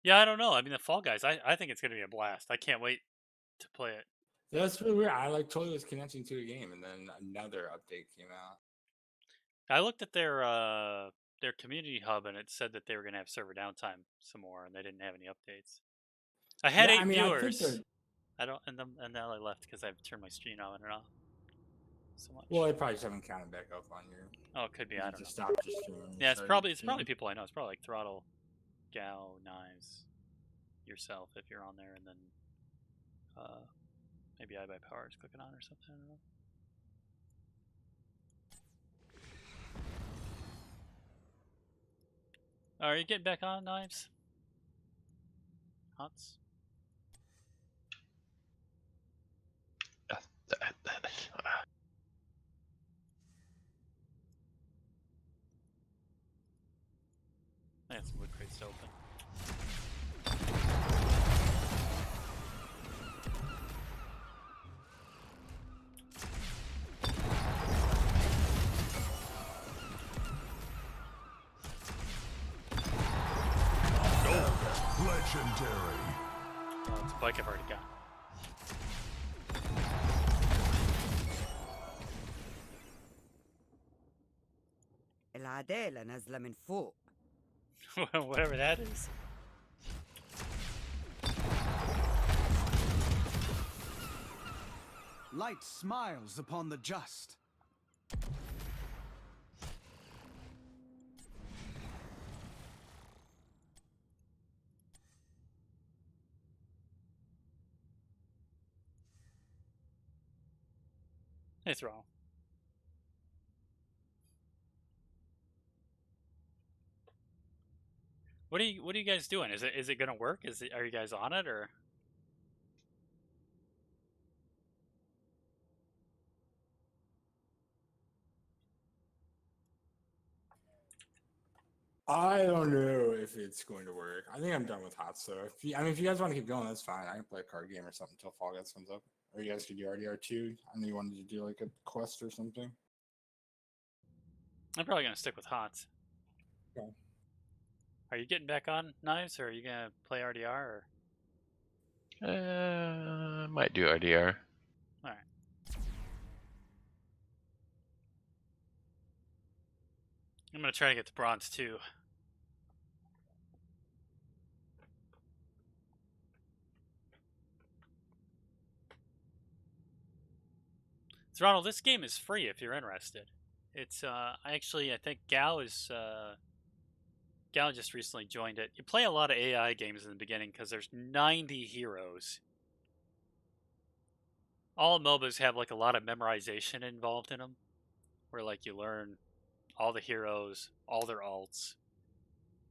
Yeah, I don't know. I mean, the Fall Guys, I think it's going to be a blast. I can't wait to play it. That's really weird. I like totally was connecting to a game, and then another update came out. I looked at their community hub and it said that they were going to have server downtime some more, and they didn't have any updates. I had Yeah, I 8 mean, I think they're viewers. I don't, and then I left because I've turned my stream on and off so well. much. They probably just haven't counted back up on your. Oh, it could be. I You don't know. just stopped your stream and Yeah, it's restarted probably your it's probably stream. people I know. It's probably like Throttle, Gal, Knives, yourself if you're on there, and then uh, maybe I Buy Power is clicking on or something. I don't know. Are you getting back on, Knives? HOTS? I got some wood crates to open. Legendary. Oh, it's a bike I've already got. العدالة نازلة من فوق. Whatever that is. Light smiles upon the just. It's wrong. What are you guys doing? Is it gonna work? Are you guys on it or? I don't know if it's going to work. I think I'm done with HOTS. So if you guys want to keep going, that's fine. I can play a card game or something until Fall Guys comes up. Or you guys could do RDR2. I know you wanted to do like a quest or something. I'm probably gonna stick with HOTS. Okay. Are you getting back on Knives, or are you gonna play RDR? Or Might do RDR. all right. I'm gonna try to get to bronze too. Throttle, this game is free if you're interested. It's I think Gal just recently joined it. You play a lot of AI games in the beginning because there's 90 heroes. All MOBAs have like a lot of memorization involved in them, where like you learn all the heroes, all their alts.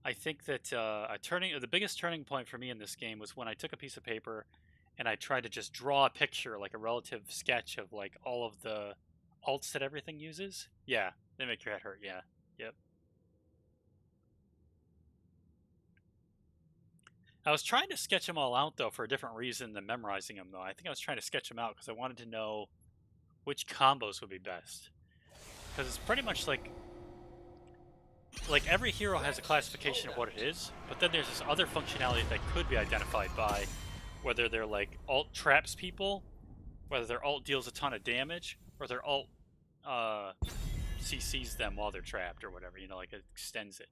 I think that the biggest turning point for me in this game was when I took a piece of paper and I tried to just draw a picture, like a relative sketch of like all of the alts that everything uses. Yeah, they make your head hurt. Yeah, yep. I was trying to sketch them all out though for a different reason than memorizing them though. I think I was trying to sketch them out because I wanted to know which combos would be best. Because it's pretty much like every hero has a classification of what it is, but then there's this other functionality that could be identified by whether they're like alt traps people, whether their alt deals a ton of damage, or their alt CCs them while they're trapped or whatever, like it extends it.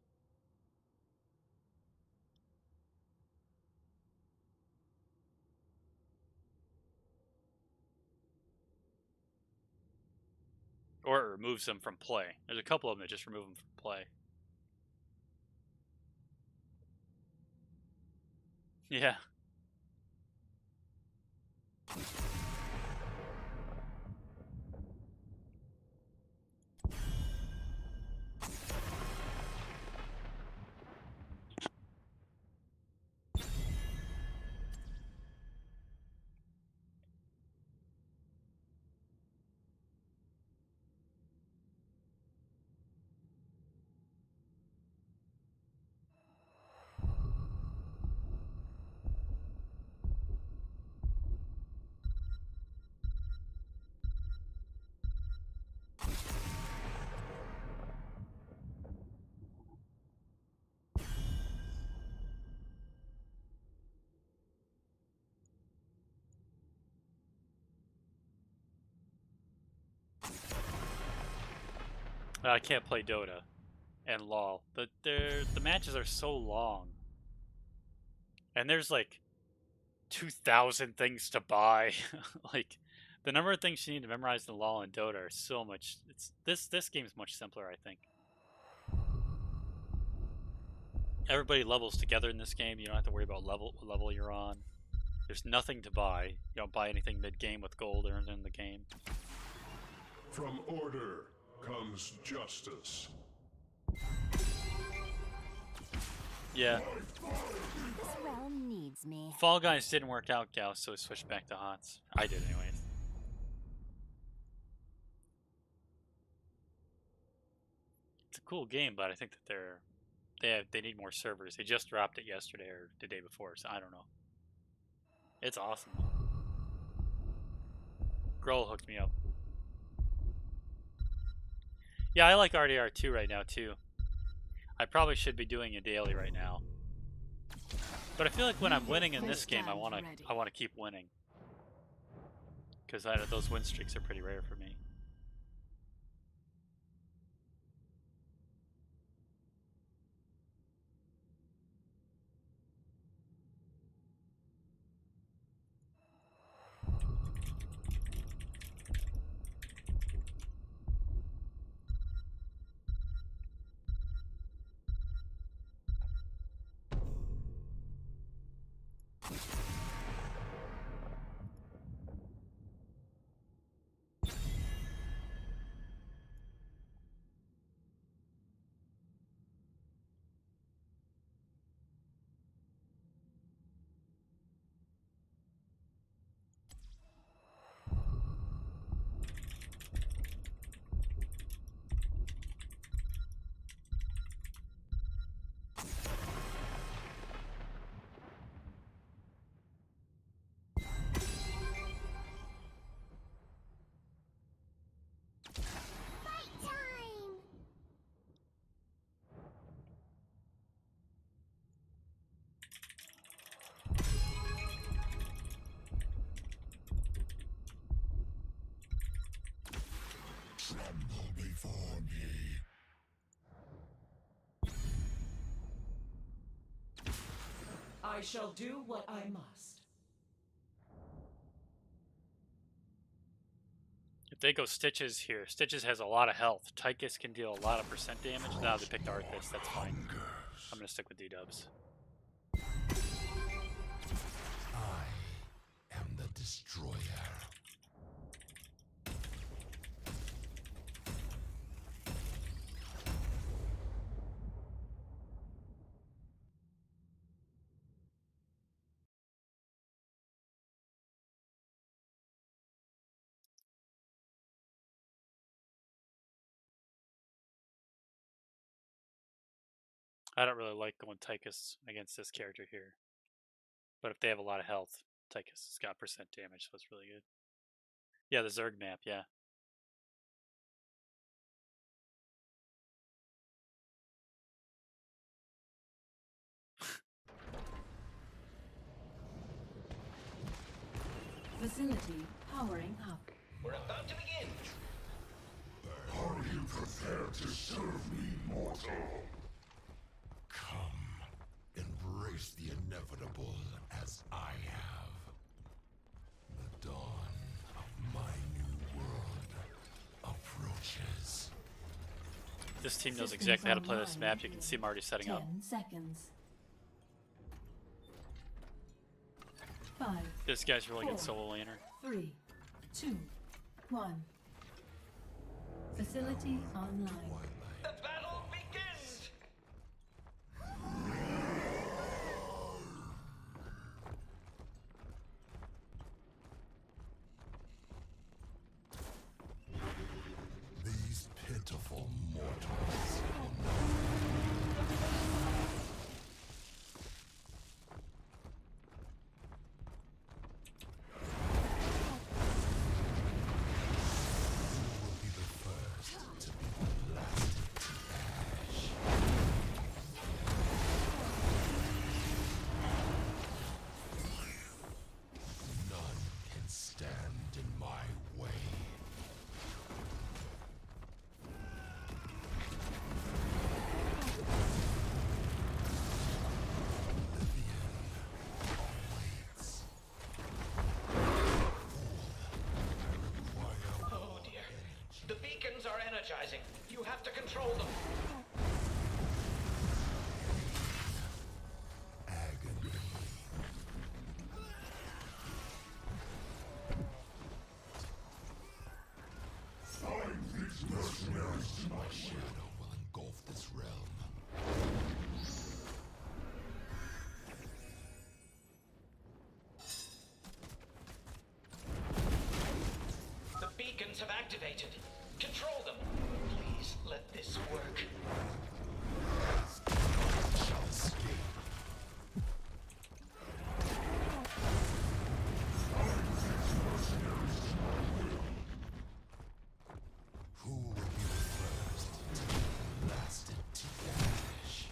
Or it removes them from play. There's a couple of them that just remove them from play. Yeah. I can't play Dota and LOL. The matches are so long. And there's like 2,000 things to buy. Like the number of things you need to memorize in LOL and Dota are so much. This game's much simpler, I think. Everybody levels together in this game. You don't have to worry about what level you're on. There's nothing to buy. You don't buy anything mid-game with gold earned in the game. From order comes justice. Yeah. This realm needs me. Fall Guys didn't work out, Gauss, so we switched back to HOTS. I did, anyways. It's a cool game, but I think that they need more servers. They just dropped it yesterday or the day before, so I don't know. It's awesome. Grohl hooked me up. Yeah, I like RDR2 right now too. I probably should be doing a daily right now. But I feel like when I'm winning in this game, I want to keep winning. Because those win streaks are pretty rare for me. Tremble before me. I shall do what I must. If they go Stitches here, Stitches has a lot of health. Tychus can deal a lot of percent damage. Now they picked Arthas, that's fine. I'm gonna stick with D-dubs. I am the destroyer. I don't really like going Tychus against this character here. But if they have a lot of health, Tychus has got percent damage, so it's really good. Yeah, the Zerg map, yeah. Facility powering up. We're about to begin. Are you prepared to serve me, mortal? Come, embrace the inevitable as I have. The dawn of my new world approaches. This team knows exactly how to play this map. You can see them already setting 10 up. seconds. 5, This guy's really good 4, solo laner. 3, 2, 1. Facility online. The battle begins! These pitiful mortals. You will be the first to be the last. energizing. You have to control them. Agony. Find these mercenaries to my shadow will engulf this realm. The beacons have activated. Control them. Please let this work. Shall escape. Who will be the first to be blasted to ash?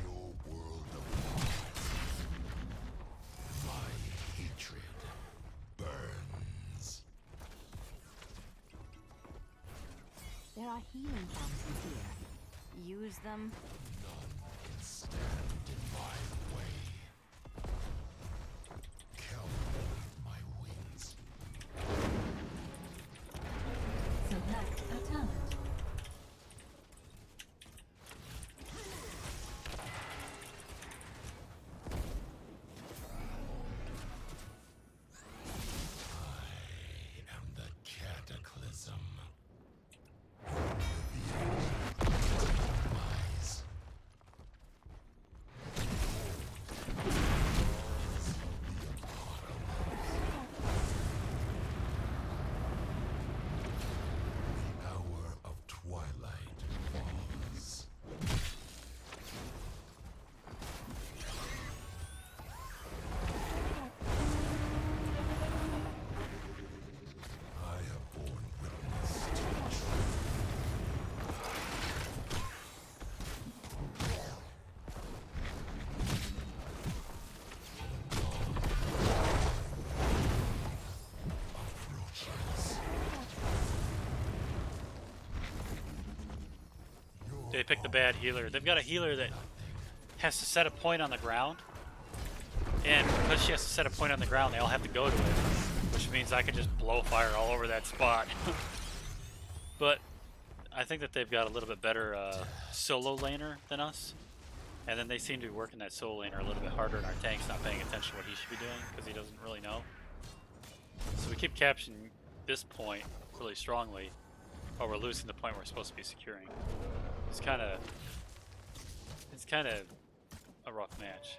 Your world apart. My hatred burns. There are healing fountains here. Use them. None can stand in my way. Count beneath my wings. Select a talent. I am the cataclysm. Eyes. The hour of twilight falls. I have borne witness to the truth. Approaches. They picked the bad healer. They've got a healer that has to set a point on the ground, and because she has to set a point on the ground, they all have to go to it, which means I can just blow fire all over that spot. But I think that they've got a little bit better solo laner than us, and then they seem to be working that solo laner a little bit harder, and our tank's not paying attention to what he should be doing because he doesn't really know. So we keep capturing this point really strongly, while we're losing the point we're supposed to be securing. It's kind of a rough match.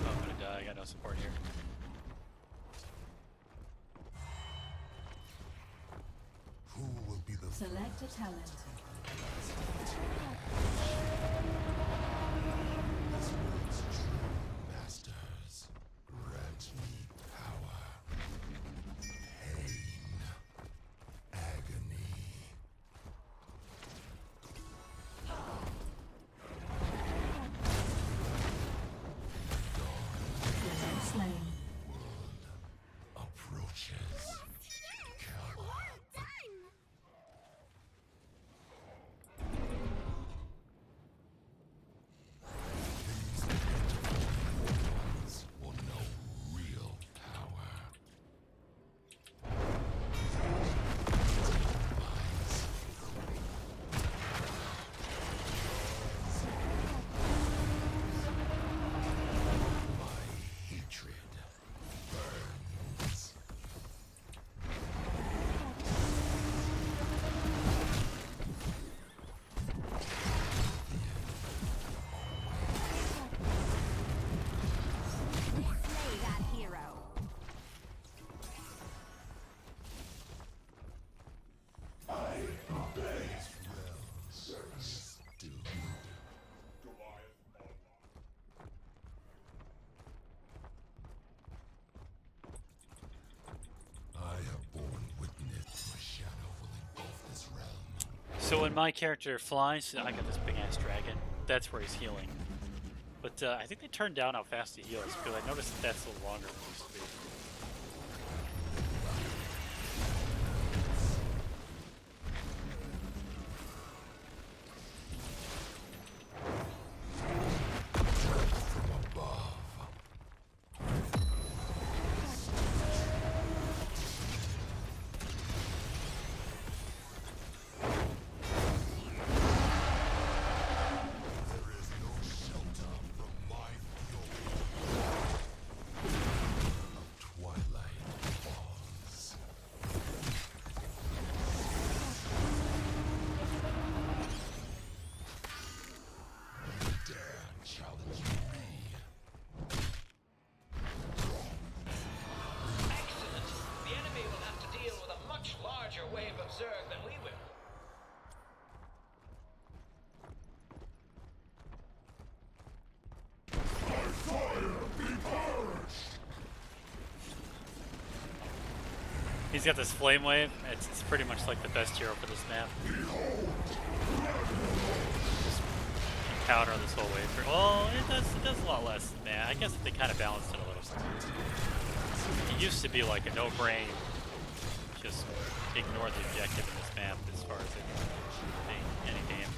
Oh, I'm gonna die. I got no support here. Who will be the Select a talent. this world's true masters? Grant me power, pain, agony. Slain. Approaches. Cower. So when my character flies, I got this big ass dragon. That's where he's healing. But I think they turned down how fast he heals because I noticed that that's a little longer than it used to be. He's got this flame wave. It's pretty much like the best hero for this map. Just counter this whole wave. Well, it does a lot less than that. I guess they kind of balanced it a little. It used to be like a no-brain, just ignore the objective in this map as far as it being any damage.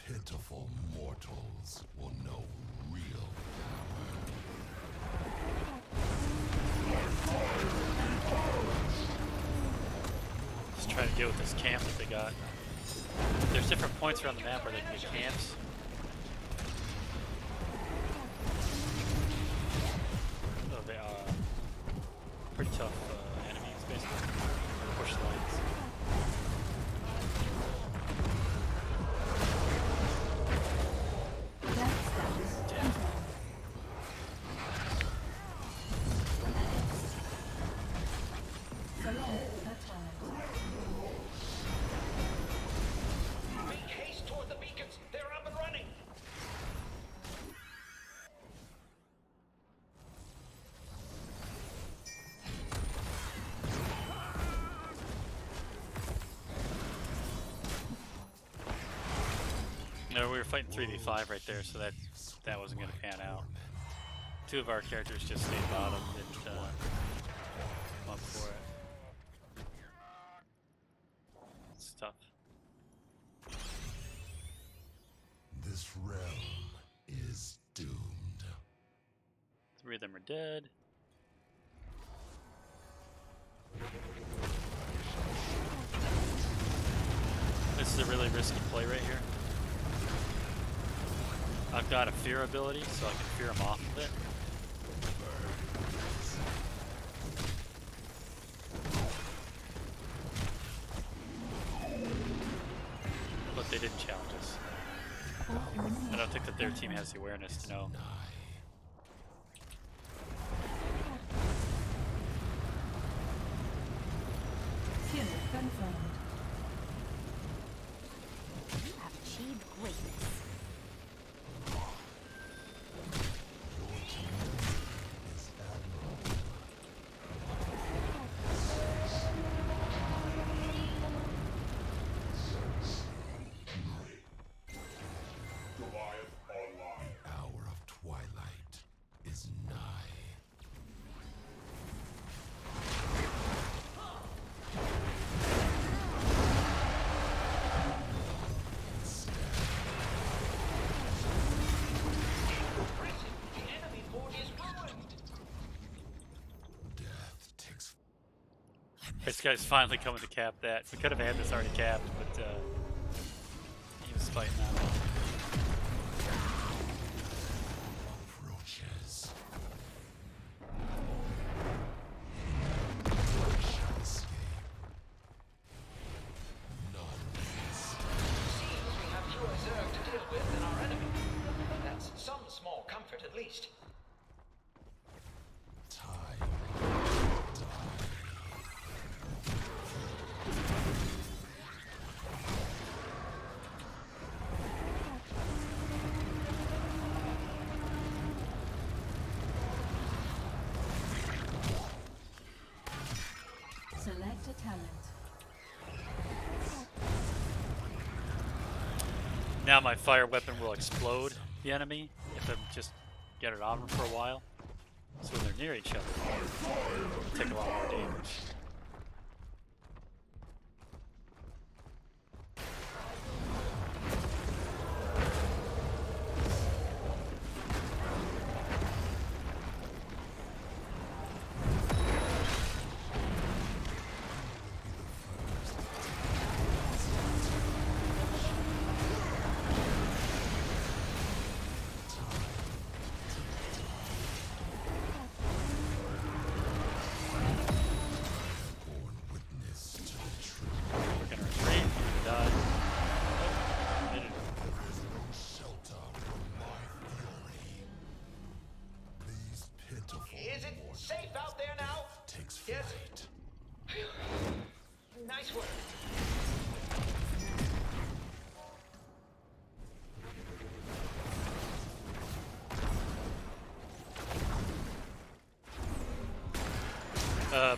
Pitiful mortals will know real Just trying to deal with this camp that they got. There's different points around the map where they can get camps. Oh, they are pretty tough enemies, basically. Push the lights. No, we were fighting 3v5 right there, so that wasn't going to pan out. Two of our characters just stayed bottom, didn't come up for it. It's tough. This realm is doomed. 3 of them are dead. This is a really risky play right here. I've got a fear ability, so I can fear him off of it. But they didn't challenge us. I don't think that their team has the awareness to know. Confirmed. You have achieved greatness. Goliath online. Hour of twilight is nigh. The enemy fort is ruined. Death takes This guy's finally coming to cap that. We could have had this already capped, but he was fighting that one. approaches. None shall escape. None can Seems we have fewer Zerg to deal with than our enemy. That's some small comfort at least. time. Select a talent. Now my fire weapon will explode the enemy if I just get it on them for a while. So when they're near each other, they take a lot more damage. Born witness to the truth. We're gonna retreat, we're gonna die. Oh, made it. There is no shelter from my fury. These pitiful Is it mortals safe out there now? takes Yes. flight. Nice work.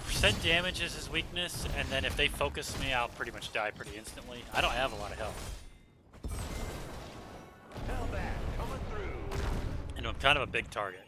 Percent damage is his weakness, and then if they focus me, I'll pretty much die pretty instantly. I don't have a lot of health. And I'm kind of a big target.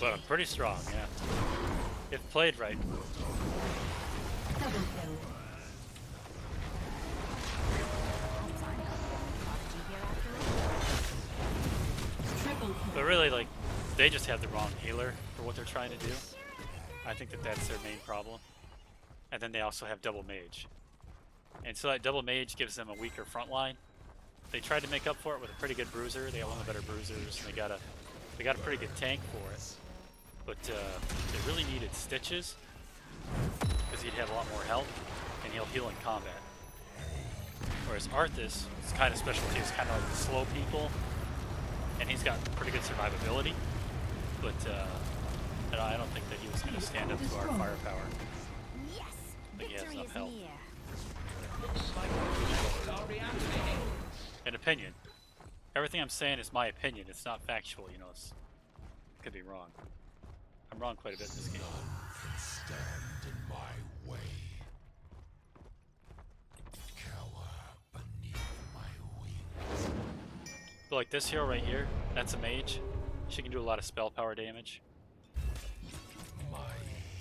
But I'm pretty strong, yeah. If played right. Double kill. Triple kill. But really, like, they just have the wrong healer for what they're trying to do. I think that that's their main problem. And then they also have double mage. And so that double mage gives them a weaker front line. They tried to make up for it with a pretty good bruiser. They got one of the better bruisers, and they got a pretty good tank for it. But they really needed Stitches, because he'd have a lot more health, and he'll heal in combat. Whereas Arthas, his kind of specialty is kind of like the slow people, and he's got pretty good survivability. But I don't think that he was going to stand up to our firepower. Yes, But he has victory enough is health. near. Looks like the are reactivating. An opinion. Everything I'm saying is my opinion. It's not factual, you know. It could be wrong. I'm wrong quite a bit in this game. Can stand in my way. Cower beneath my wings. But like this hero right here, that's a mage. She can do a lot of spell power damage. My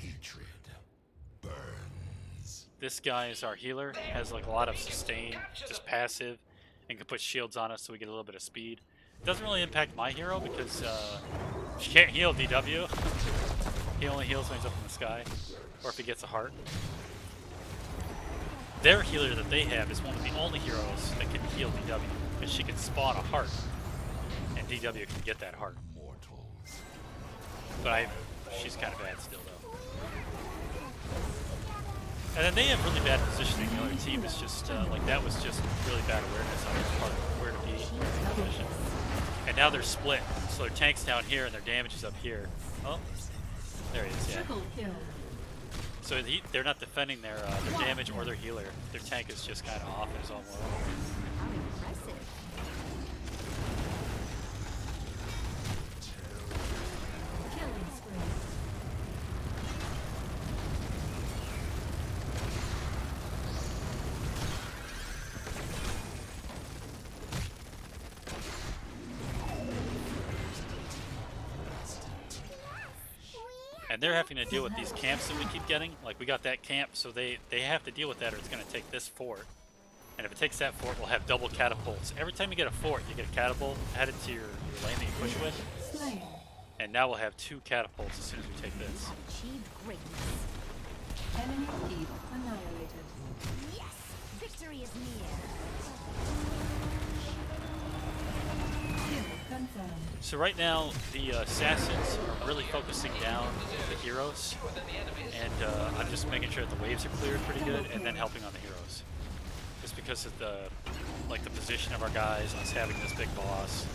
hatred burns. This guy is our healer. Has like a lot of sustain, just passive, and can put shields on us so we get a little bit of speed. It doesn't really impact my hero because she can't heal DW. He only heals when he's up in the sky, or if he gets a heart. Their healer that they have is one of the only heroes that can heal DW, because she can spawn a heart, and DW can get that heart. Mortals. But she's kind of bad still though. And then they have really bad positioning. The other team is just like that was just really bad awareness on their part of where to be in their position. And now they're split, so their tank's down here and their damage is up here. Oh, there he is. Yeah. Triple kill. So they're not defending their damage or their healer. Their tank is just kind of off in his own world. How impressive. Killing spree. And they're having to deal with these camps that we keep getting. Like, we got that camp, so they have to deal with that or it's going to take this fort. And if it takes that fort, we'll have double catapults. Every time you get a fort, you get a catapult added to your lane that you push with. Slain. And now we'll have 2 catapults as soon as we take this. Achieved greatness. Enemy keep annihilated. Yes! Victory is near. Kill confirmed. So right now, the assassins are really focusing down the heroes. And I'm just making sure that the waves are cleared pretty good and then helping on the heroes. Just because of the position of our guys, us having this big boss.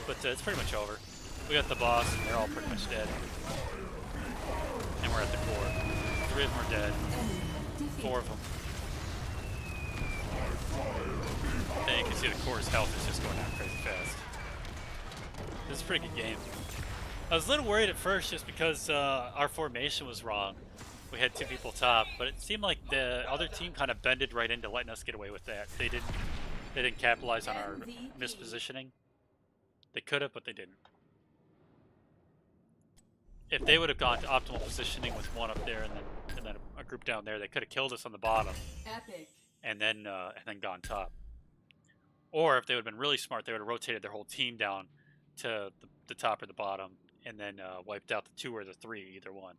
But it's pretty much over. We got the boss, and they're all pretty much dead. And we're at the core. 3 of them are dead. 4 of them. And you can see the core's health is just going down crazy fast. This is a pretty good game. I was a little worried at first just because our formation was wrong. We had 2 people top, but it seemed like the other team kind of bended right into letting us get away with that. They didn't capitalize on our mispositioning. They could have, but they didn't. If they would have gone to optimal positioning with 1 up there and then a group down there, they could have killed us on the bottom Epic. and then gone top. Or if they would have been really smart, they would have rotated their whole team down to the top or the bottom and then wiped out the 2 or the 3, either one.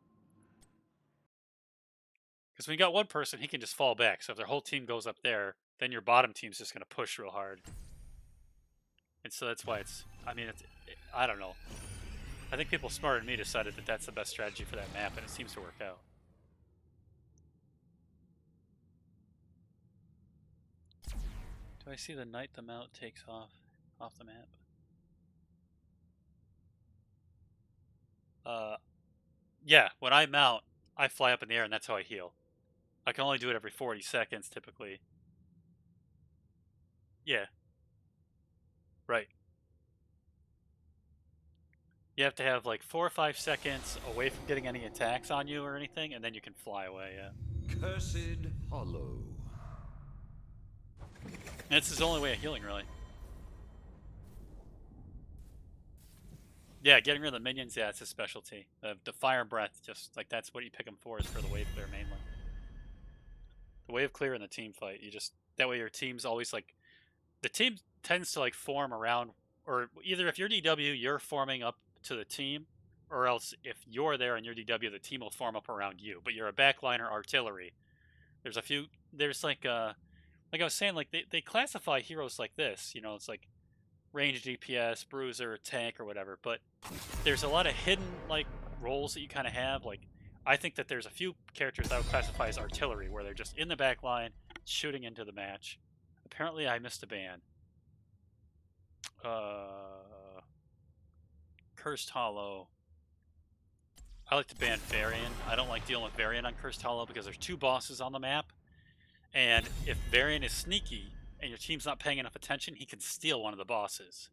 Because when you got one person, he can just fall back. So if their whole team goes up there, then your bottom team's just going to push real hard. And so that's why I don't know. I think people smarter than me decided that that's the best strategy for that map, and it seems to work out. Do I see the night the mount takes off the map? Yeah, when I mount, I fly up in the air, and that's how I heal. I can only do it every 40 seconds, typically. Yeah. Right. You have to have like 4 or 5 seconds away from getting any attacks on you or anything, and then you can fly away, yeah. Cursed Hollow. And it's his only way of healing, really. Yeah, getting rid of the minions, yeah, it's his specialty. The fire breath, just like that's what you pick him for, is for the wave clear mainly. The wave clear in the team fight, you just, that way your team's always like, the team tends to like form around, or either if you're DW, you're forming up to the team, or else if you're there and you're DW, the team will form up around you. But you're a backliner artillery. There's like I was saying, like they classify heroes like this, you know, it's like range DPS, bruiser, tank, or whatever, but there's a lot of hidden like roles that you kind of have. Like I think that there's a few characters I would classify as artillery, where they're just in the back line shooting into the match. Apparently I missed a ban. Cursed Hollow. I like to ban Varian. I don't like dealing with Varian on Cursed Hollow because there's 2 bosses on the map, and if Varian is sneaky and your team's not paying enough attention, he can steal one of the bosses.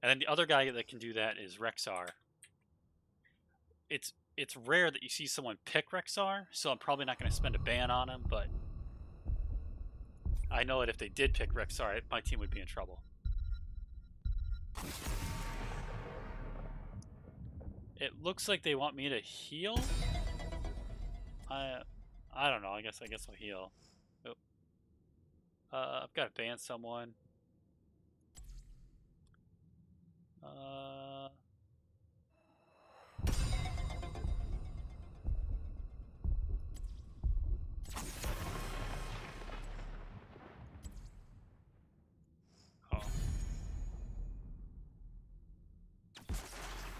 And then the other guy that can do that is Rexar. It's rare that you see someone pick Rexar, so I'm probably not going to spend a ban on him, but I know that if they did pick Rexar, my team would be in trouble. It looks like they want me to heal. I don't know. I guess I'll heal. Oh. I've got to ban someone.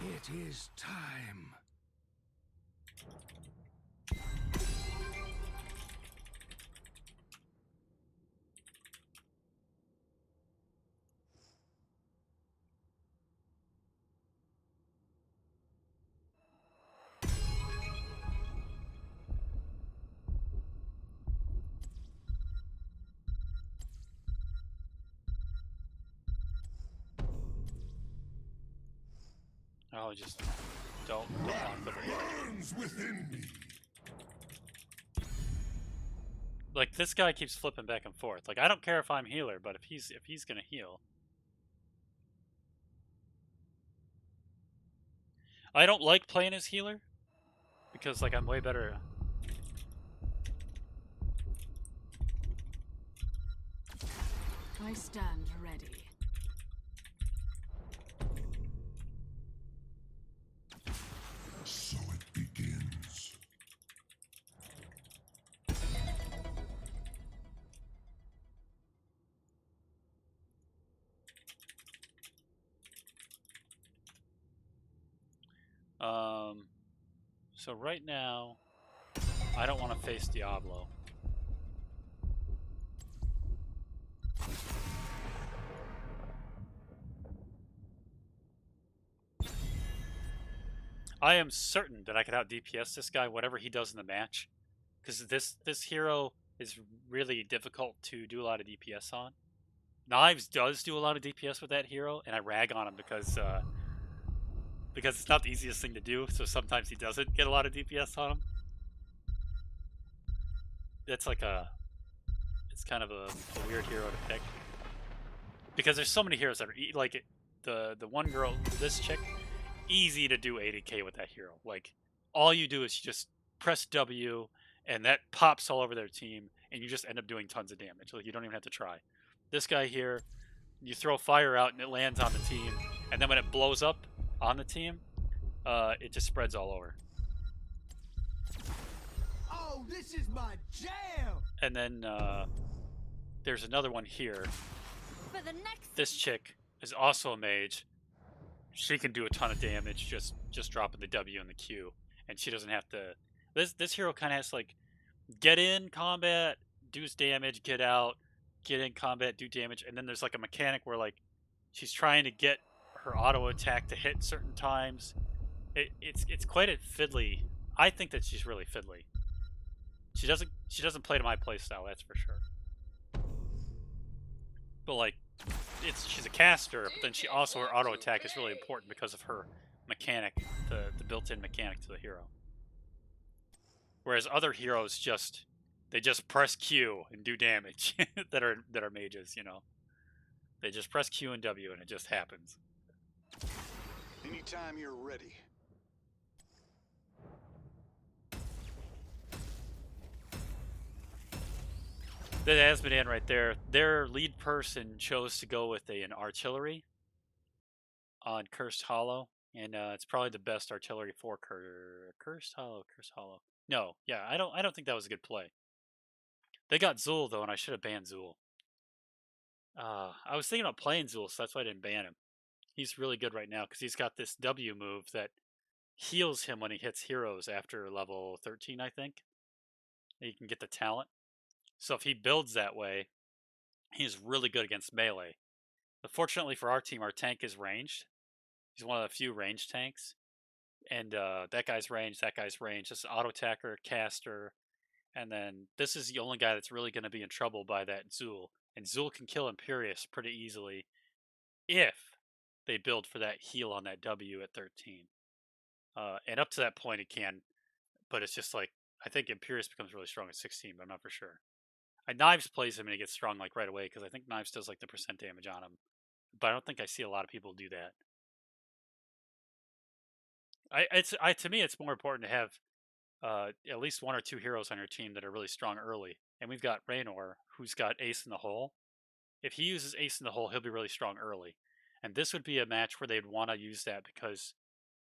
It is time. know, just don't walk with it. Burns within me. Like this guy keeps flipping back and forth. Like I don't care if I'm healer, but if he's gonna heal, I don't like playing as healer because like I'm way better. I stand ready. So it begins. So right now, I don't want to face Diablo. I am certain that I could out DPS this guy, whatever he does in the match, because this hero is really difficult to do a lot of DPS on. Knives does do a lot of DPS with that hero, and I rag on him because it's not the easiest thing to do. So sometimes he doesn't get a lot of DPS on him. It's like it's kind of a weird hero to pick because there's so many heroes that are like the one girl, this chick, easy to do 80k with that hero. Like all you do is just press W, and that pops all over their team, and you just end up doing tons of damage. Like you don't even have to try. This guy here, you throw fire out and it lands on the team, and then when it blows up on the team, it just spreads all over. Oh, this is my jam! And then there's another one here. For the next This chick is also a mage. She can do a ton of damage just dropping the W and the Q, and she doesn't have to. This hero kind of has to like get in combat, do damage, get out, get in combat, do damage, and then there's like a mechanic where like she's trying to get her auto attack to hit certain times. It's quite a fiddly. I think that she's really fiddly. She doesn't play to my playstyle, that's for sure. But like, she's a caster, but then she also her auto attack is really important because of her mechanic, the built-in mechanic to the hero. Whereas other heroes just press Q and do damage that are mages, you know. They just press Q and W and it just happens. Anytime you're ready. The Asmodan right there, their lead person chose to go with an artillery on Cursed Hollow, and it's probably the best artillery for Cursed Hollow. Cursed Hollow. No, yeah, I don't think that was a good play. They got Zul though, and I should have banned Zul. I was thinking about playing Zul, so that's why I didn't ban him. He's really good right now because he's got this W move that heals him when he hits heroes after level 13, I think. You can get the talent. So if he builds that way, he's really good against melee. But fortunately for our team, our tank is ranged. He's one of the few ranged tanks. And that guy's ranged, that guy's ranged. Just an auto attacker, caster. And then this is the only guy that's really going to be in trouble by that Zul. And Zul can kill Imperius pretty easily if they build for that heal on that W at 13. And up to that point it can. But it's just like, I think Imperius becomes really strong at 16, but I'm not for sure. Knives plays him and he gets strong like right away because I think Knives does like the percent damage on him. But I don't think I see a lot of people do that. To me, it's more important to have at least one or two heroes on your team that are really strong early. And we've got Raynor, who's got Ace in the Hole. If he uses Ace in the Hole, he'll be really strong early. And this would be a match where they'd want to use that because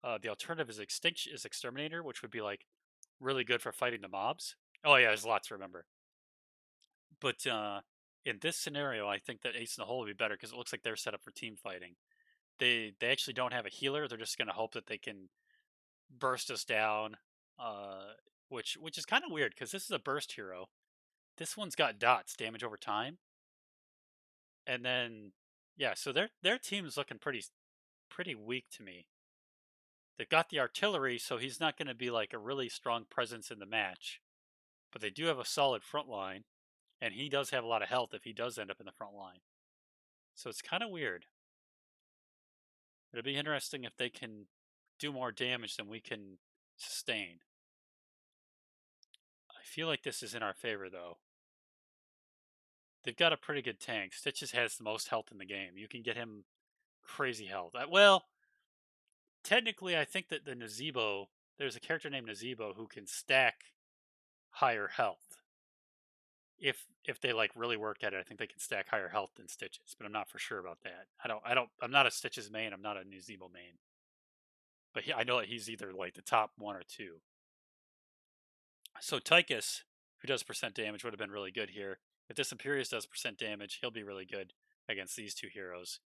the alternative is Exterminator, which would be like really good for fighting the mobs. Oh yeah, there's a lot to remember. But in this scenario, I think that Ace in the Hole would be better because it looks like they're set up for team fighting. They actually don't have a healer. They're just going to hope that they can burst us down, which is kind of weird because this is a burst hero. This one's got dots, damage over time, and then yeah, so their team's looking pretty weak to me. They've got the artillery, so he's not going to be like a really strong presence in the match, but they do have a solid front line. And he does have a lot of health if he does end up in the front line. So it's kind of weird. It'll be interesting if they can do more damage than we can sustain. I feel like this is in our favor, though. They've got a pretty good tank. Stitches has the most health in the game. You can get him crazy health. Well, technically, I think that the Nazebo, there's a character named Nazebo who can stack higher health. If they like really work at it, I think they can stack higher health than Stitches, but I'm not for sure about that. I'm not a Stitches main. I'm not a Nazebo main. But I know that he's either like the top 1 or 2. So Tychus, who does percent damage, would have been really good here. If this Imperius does percent damage, he'll be really good against these 2 heroes.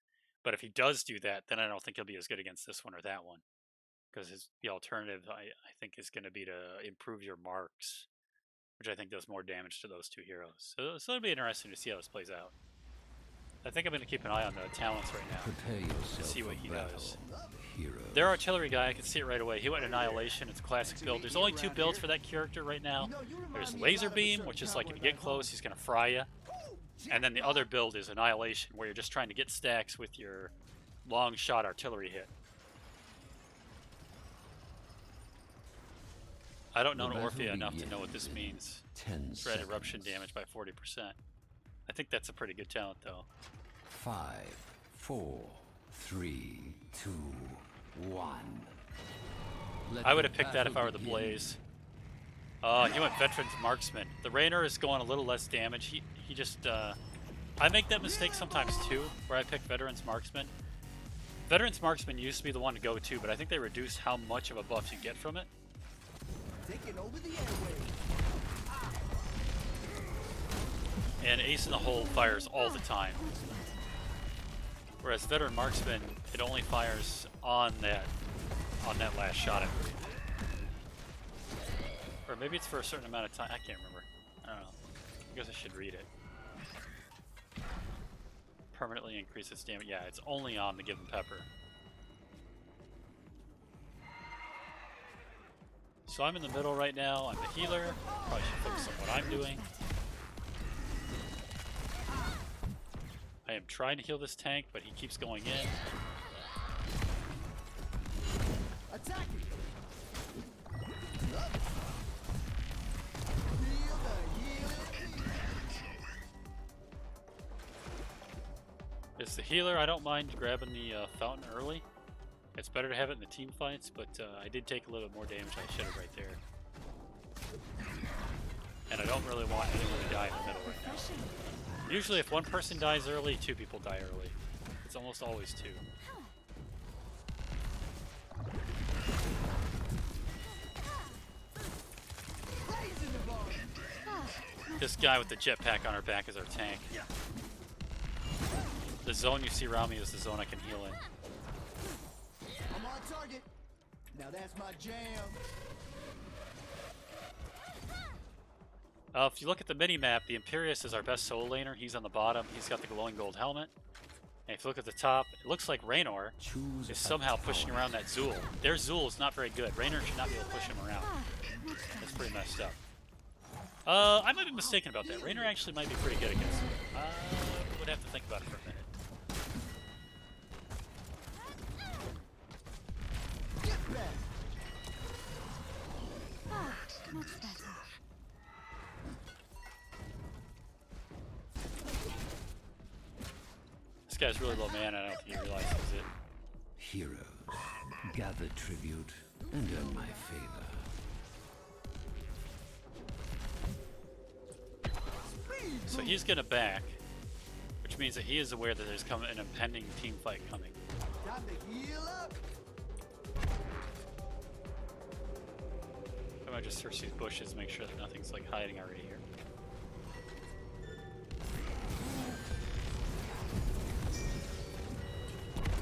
But if he does do that, then I don't think he'll be as good against this one or that one. Because the alternative, I think, is going to be to improve your marks, which I think does more damage to those 2 heroes. So it'll be interesting to see how this plays out. I think I'm going to keep an eye on the talents right now. Prepare yourself to see what for he battle, does. hero. Their artillery guy, I can see it right away. He went Annihilation. It's a classic build. There's only 2 builds for that character right now. There's Laser Beam, which is like if you get close, he's going to fry you. And then the other build is Annihilation, where you're just trying to get stacks with your long shot artillery hit. I don't know Orphea enough to know what this means. Spread eruption damage by 40%. I think that's a pretty good talent, though. 5, 4, 3, 2, 1. I would have picked that if I were the Blaze. He went Veteran's Marksman. The Raynor is going a little less damage. He just, I make that mistake sometimes too, where I pick Veteran's Marksman. Veteran's Marksman used to be the one to go to, but I think they reduced how much of a buff you get from it. Taking over the airwaves. And Ace in the Hole fires all the time. Whereas Veteran Marksman, it only fires on that last shot, I believe. Or maybe it's for a certain amount of time. I can't remember. I don't know. I guess I should read it. Permanently increases damage. Yeah, it's only on the Given Pepper. So I'm in the middle right now. I'm the healer. Probably should focus on what I'm doing. I am trying to heal this tank, but he keeps going in. Attacking. As the healer, I don't mind grabbing the fountain early. It's better to have it in the team fights, but I did take a little bit more damage. I should have right there. And I don't really want anyone to die in the middle right now. Usually if one person dies early, 2 people die early. It's almost always 2. This guy with the jetpack on our back is our tank. The zone you see around me is the zone I can heal in. I'm on target. Now that's my jam. If you look at the mini-map, the Imperius is our best solo laner. He's on the bottom. He's got the glowing gold helmet. And if you look at the top, it looks like Raynor is somehow pushing around that Zool. Their Zool is not very good. Raynor should not be able to push him around. That's pretty messed up. I might be mistaken about that. Raynor actually might be pretty good against him. I would have to think about it for a minute. Get back. Much better. This guy's really low mana. I don't think he realizes it. Heroes, gather tribute and earn my favor. So he's gonna back, which means that he is aware that there's an impending team fight coming. Time to heal up. I might just search these bushes, make sure that nothing's like hiding already here.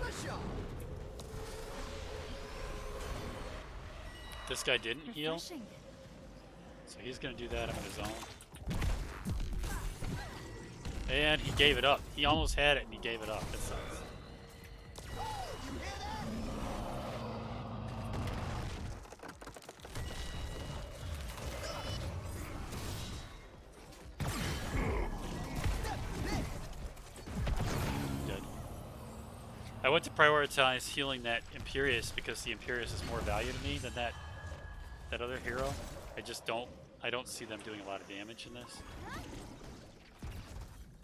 Push off. This guy didn't heal, Refreshing. so he's gonna do that. I'm in his zone. And he gave it up. He almost had it and he gave it up. That sucks. Dead. I went to prioritize healing that Imperius because the Imperius is more value to me than that other hero. I don't see them doing a lot of damage in this.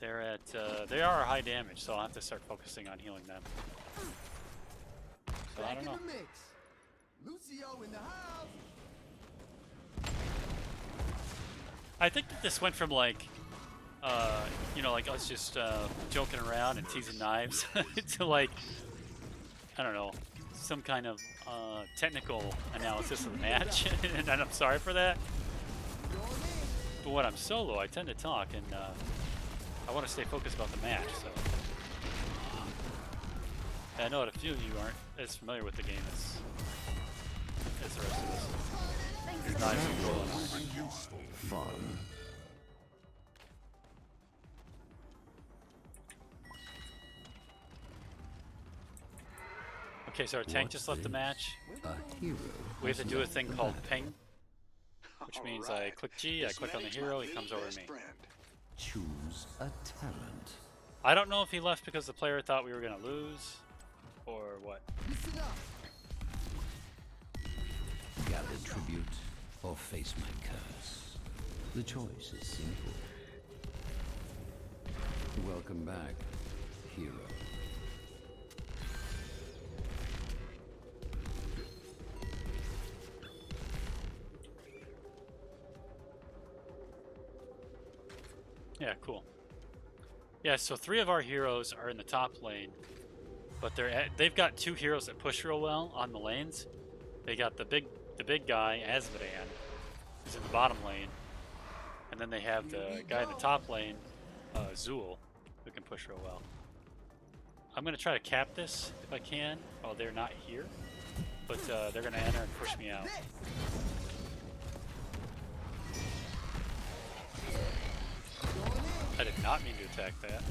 They are high damage, so I'll have to start focusing on healing them. So I don't know. In the mix. Lucio in the house. I think that this went from like, you know, like us just joking around and teasing knives to like, I don't know, some kind of technical analysis of the match, and I'm sorry for that. But when I'm solo, I tend to talk, and I want to stay focused about the match. So I know that a few of you aren't as familiar with the game as the rest of us. These knives are rolling on right now. Fun. Okay, so our tank just left the match. A hero. We have to do a thing called ping, which means I click G, I click on the hero, he comes over to me. Choose a talent. I don't know if he left because the player thought we were going to lose, or what. Listen up. Gather tribute or face my curse. The choice is simple. Welcome back, hero. Yeah, cool. Yeah, so 3 of our heroes are in the top lane, but they've got 2 heroes that push real well on the lanes. They got the big guy, Azmodan, who's in the bottom lane, and then they have the guy in the top lane, Zool, who can push real well. I'm gonna try to cap this if I can while they're not here, but they're gonna enter and push me out. I did not mean to attack that.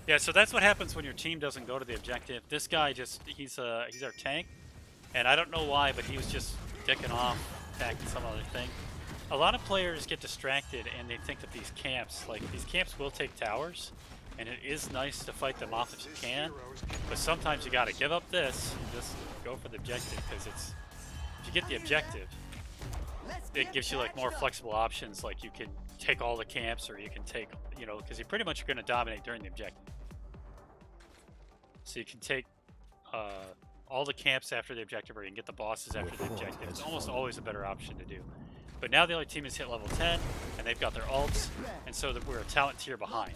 Yeah, so that's what happens when your team doesn't go to the objective. This guy he's our tank, and I don't know why, but he was just dicking off, attacking some other thing. A lot of players get distracted and they think that these camps will take towers, and it is nice to fight them off if you can, but sometimes you gotta give up this and just go for the objective, because if you get the objective, it gives you like more flexible options, like you can take all the camps, or you can take, you know, because you pretty much are going to dominate during the objective. So you can take all the camps after the objective, or you can get the bosses after the objective. It's almost always a better option to do. But now the other team has hit level 10, and they've got their ults, and so that we're a talent tier behind.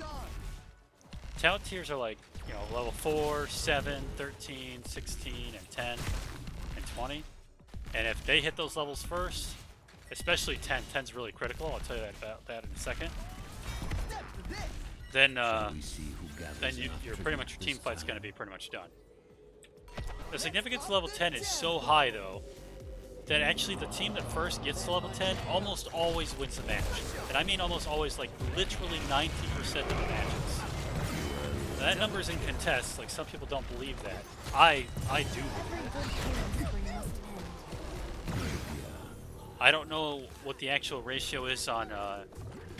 Talent tiers are like, you know, level 4, 7, 13, 16, and 10, and 20. And if they hit those levels first, especially 10, 10's really critical, I'll tell you about that in a second. Then you're pretty much, your team fight's going to be pretty much done. The significance of level 10 is so high, though, that actually the team that first gets to level 10 almost always wins the match. And I mean almost always, like literally 90% of the matches. Now, that number is in contest, like some people don't believe that. I do believe it. I don't know what the actual ratio is on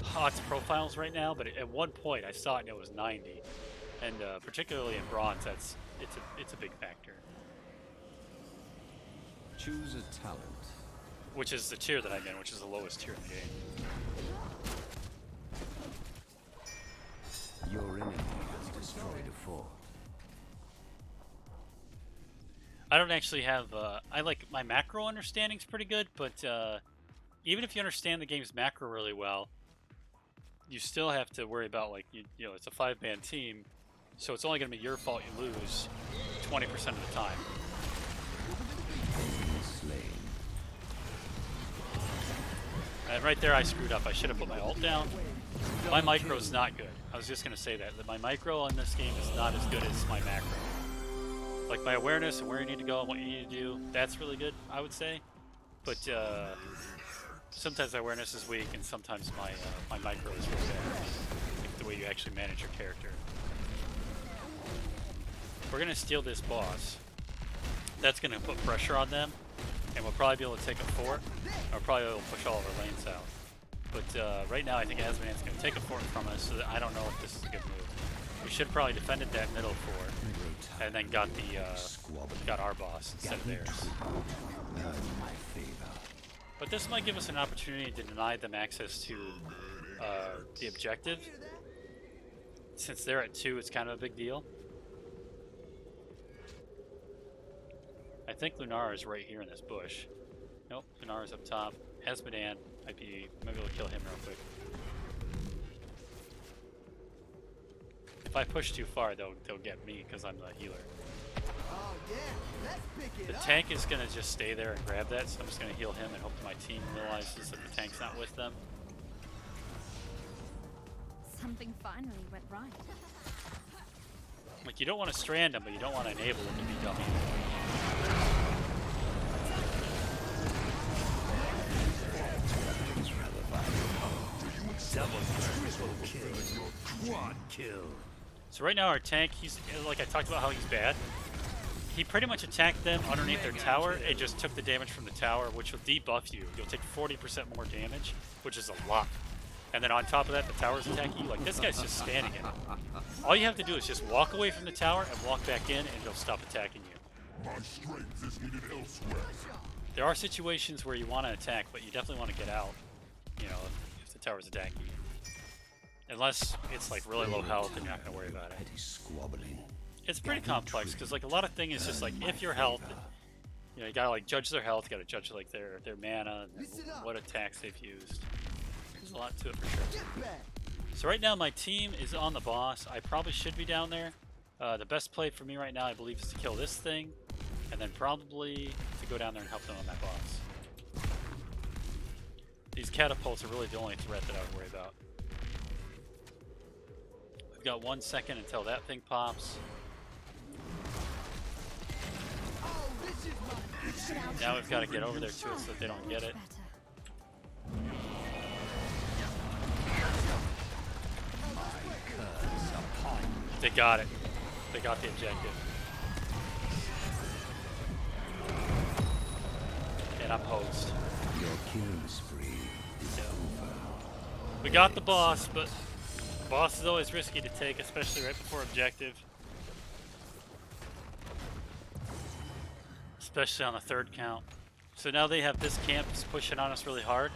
HOTS profiles right now, but at one point I saw it and it was 90, and particularly in bronze, it's a big factor. Choose a talent. Which is the tier that I'm in, which is the lowest tier in the game. Your enemy has destroyed a fort. I don't actually have, I like, my macro understanding's pretty good, but even if you understand the game's macro really well, you still have to worry about, like, you know, it's a 5-man team, so it's only going to be your fault you lose 20% of the time. And right there I screwed up. I should have put my ult down. My micro's not good. I was just going to say that my micro in this game is not as good as my macro. Like, my awareness and where you need to go and what you need to do, that's really good, I would say. But sometimes my awareness is weak, and sometimes my micro is really bad. Like the way you actually manage your character. We're going to steal this boss. That's going to put pressure on them, and we'll probably be able to take a fort, or probably able to push all of our lanes out. But right now I think Azmodan's going to take a fort from us, so that I don't know if this is a good move. We should have probably defended that middle fort, and then got the got our boss instead of theirs. But this might give us an opportunity to deny them access to the objective. Since they're at 2, it's kind of a big deal. I think Lunara is right here in this bush. Nope, Lunara's up top. Esmedan, maybe we'll kill him real quick. If I push too far, they'll get me because I'm the healer. Oh yeah, let's pick it The up. tank is gonna just stay there and grab that, so I'm just gonna heal him and hope my team realizes that the tank's not with them. Something finally went right. Like, you don't want to strand them, but you don't want to enable them to be dumb either. Quad kill. So right now our tank, he's like I talked about how he's bad. He pretty much attacked them underneath their tower and just took the damage from the tower, which will debuff you. You'll take 40% more damage, which is a lot. And then on top of that, the tower's attacking you. Like, this guy's just standing in it. All you have to do is just walk away from the tower and walk back in, and he'll stop attacking you. My strength is needed elsewhere. There are situations where you want to attack, but you definitely want to get out, you know, if the tower's attacking you. Unless it's like really low health and you're not going to worry about it. Petty squabbling. It's pretty complex because like a lot of things is just like if your health, you know, you gotta like judge their health, you gotta judge like their mana, and what attacks they've used. There's a lot to it for sure. Get back. So right now my team is on the boss. I probably should be down there. The best play for me right now, I believe, is to kill this thing, and then probably to go down there and help them on that boss. These catapults are really the only threat that I would worry about. We've got 1 second until that thing pops. Oh, this is my. Now we've got to get over there to it so that they don't get it. They got it. They got the objective. And I'm hosed. Your killing spree is over. We got the boss, but boss is always risky to take, especially right before objective. Especially on the 3rd count. So now they have this camp is pushing on us really hard.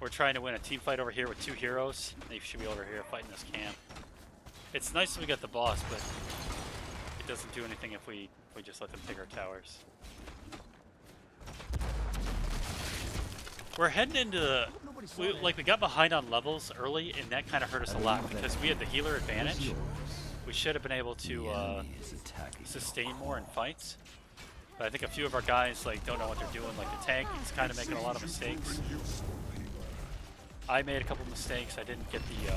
We're trying to win a team fight over here with 2 heroes. They should be over here fighting this camp. It's nice that we got the boss, but it doesn't do anything if we just let them take our towers. We're heading into the... We got behind on levels early, and that kind of hurt us a lot because we had the healer advantage. We should have been able to sustain more in fights. But I think a few of our guys like don't know what they're doing. Like the tank is kind of making a lot of mistakes. I made a couple mistakes. I didn't get the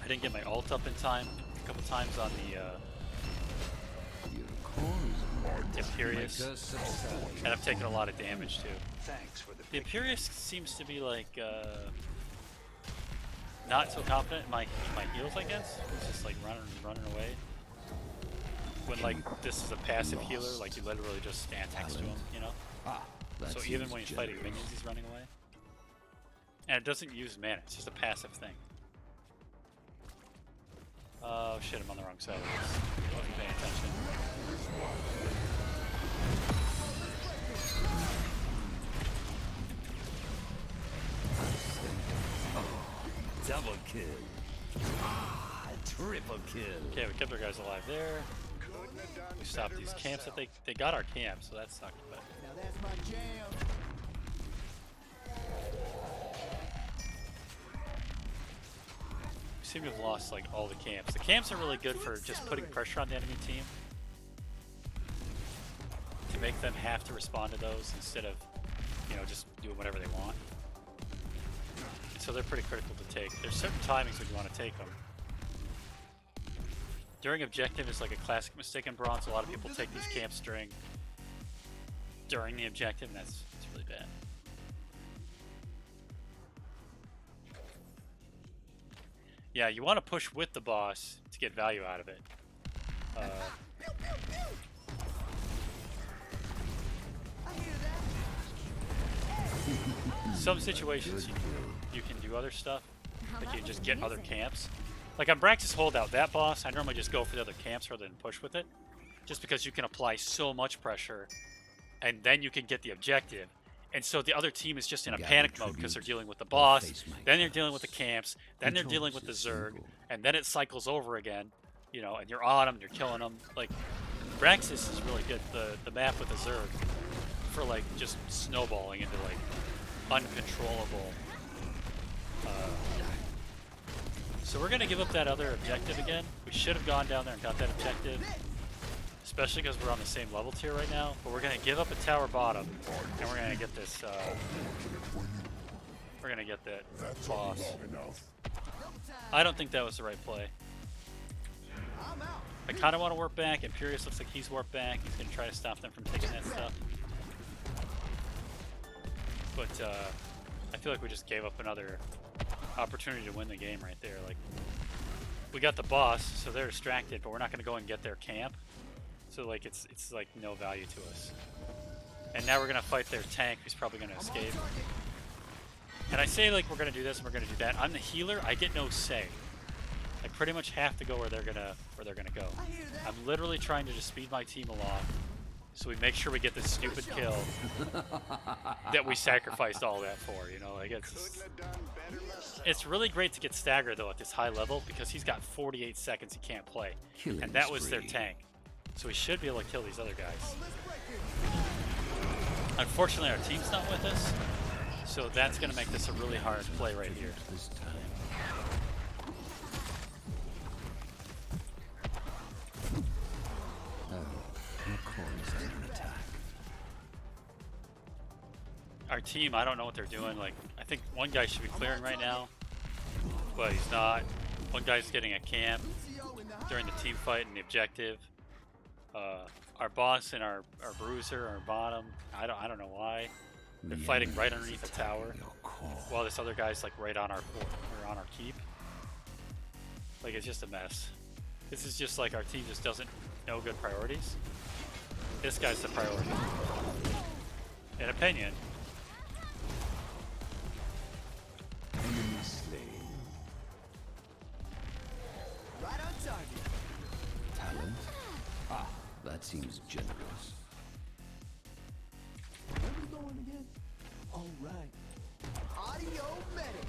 I didn't get my ult up in time a couple times on the Imperious, and I've taken a lot of damage too. The Imperious seems to be like not so confident in my heals, I guess. It's just like running away. When like this is a passive healer, like you literally just stand next to him, you know. So even when he's fighting minions, he's running away. And it doesn't use mana; it's just a passive thing. Oh shit! I'm on the wrong side of this. I wasn't paying attention. Double kill. Triple kill. Okay, we kept our guys alive there. We stopped these camps. That they got our camp, so that sucked. But Now that's my jam. we seem to have lost like all the camps. The camps are really good for just putting pressure on the enemy team to make them have to respond to those instead of, you know, just doing whatever they want. And so they're pretty critical to take. There's certain timings when you want to take them. During objective is like a classic mistake in bronze. A lot of people take these camps during the objective, and it's really bad. Yeah, you want to push with the boss to get value out of it. I hear that. Some situations you can do other stuff, like you can just get other camps, Like on Brax's holdout, that boss, I normally just go for the other camps rather than push with it. Just because you can apply so much pressure, and then you can get the objective. And so the other team is just in a Gather panic mode because they're tribute dealing with the or boss, face my then they're dealing with the curse. camps, then The they're dealing with the choice is Zerg, simple. and then it cycles over again, you know, and you're on them, you're killing them. Like, Braxis is really good, the map with the Zerg, for like just snowballing into like uncontrollable. So we're gonna give up that other objective again. We should have gone down there and got that objective, especially because we're on the same level tier right now. But we're gonna give up a tower bottom, and we're gonna get this. We're gonna get that boss. I don't think that was the right play. I kind of want to warp back. Imperius looks like he's warped back. He's gonna try to stop them from taking that stuff. But I feel like we just gave up another opportunity to win the game right there. Like, we got the boss, so they're distracted, but we're not gonna go and get their camp. So like it's like no value to us. And now we're gonna fight their tank, who's probably gonna escape. And I say like we're gonna do this and we're gonna do that. I'm the healer. I get no say. I pretty much have to go where they're gonna go. I'm literally trying to just speed my team along, so we make sure we get this stupid kill that we sacrificed all that for. You know, like it's really great to get staggered though at this high level because he's got 48 seconds he can't play, Killing and that was their spree. tank. So we should be able to kill these other guys. Unfortunately, our team's not with us, so that's going to make this a really hard play right here. This time. McCoy is under attack. Our team, I don't know what they're doing. Like, I think one guy should be clearing right now, but he's not. One guy's getting a camp during the team fight and the objective. Our boss and our bruiser are bottom. I don't know why. They're fighting right underneath the tower, while this other guy's like right on our fort, or on our keep. Like, it's just a mess. This is just like our team just doesn't know good priorities. This guy's the priority, in opinion. Enemy slain. Right on target. Talent? Ah, that seems generous. Where we going again? All right. Audio medic.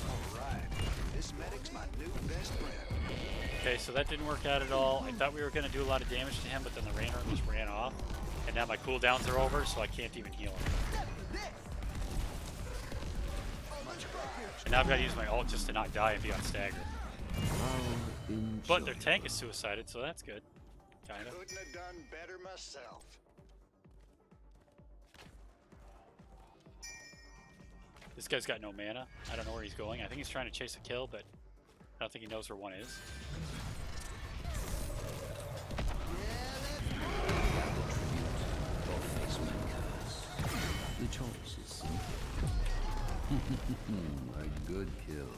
All right. This medic's my new best friend. Okay, so that didn't work out at all. I thought we were going to do a lot of damage to him, but then the Rainer just ran off. And now my cooldowns are over, so I can't even heal him. And now I've got to use my ult just to not die and be on stagger. But their tank is suicided, so that's good. Kinda. Couldn't have done better myself. This guy's got no mana. I don't know where he's going. I think he's trying to chase a kill, but I don't think he knows where one is. The choice is simple. A good kill.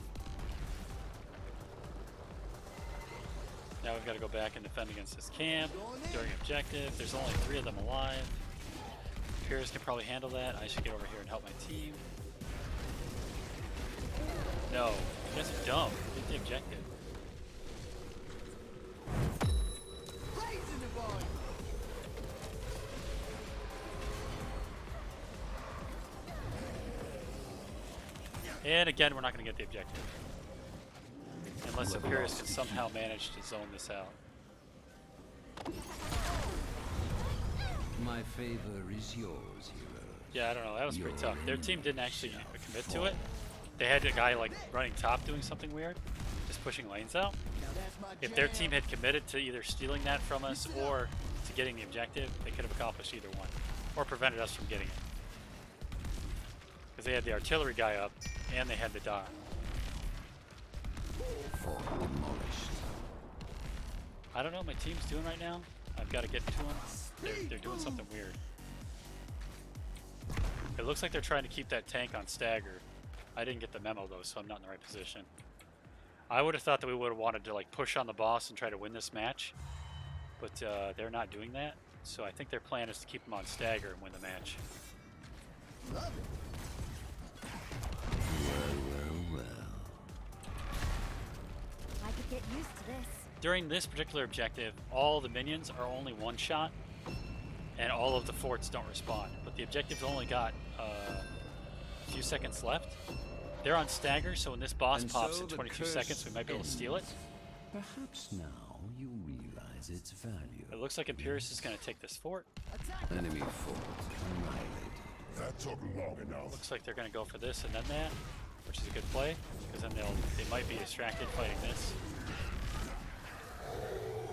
Now we've got to go back and defend against this camp during objective. There's only 3 of them alive. Pierce can probably handle that. I should get over here and help my team. No, you guys are dumb. Get the objective. And again, we're not going to get the objective. Unless Imperius can somehow manage to zone this out. My favor is yours, hero. Yeah, I don't know. That was pretty tough. Their team didn't actually commit to it. They had a guy like running top doing something weird, just pushing lanes out. If their team had committed to either stealing that from us or to getting the objective, they could have accomplished either one. Or prevented us from getting it. Because they had the artillery guy up, and they had the dot. I don't know what my team's doing right now. I've got to get to them. They're doing something weird. It looks like they're trying to keep that tank on stagger. I didn't get the memo though, so I'm not in the right position. I would have thought that we would have wanted to like push on the boss and try to win this match, but they're not doing that. So I think their plan is to keep them on stagger and win the match. Well. I could Get used to this. During this particular objective, all the minions are only one shot, and all of the forts don't respawn. But the objective's only got a few seconds left. They're on stagger, so when this boss pops in 22 seconds, we might be able to steal it. Perhaps now you realize its value. It looks like Imperius is going to take this fort. Enemy fort annihilated. That took long enough. Looks like they're going to go for this and then that, which is a good play, because then they might be distracted fighting this.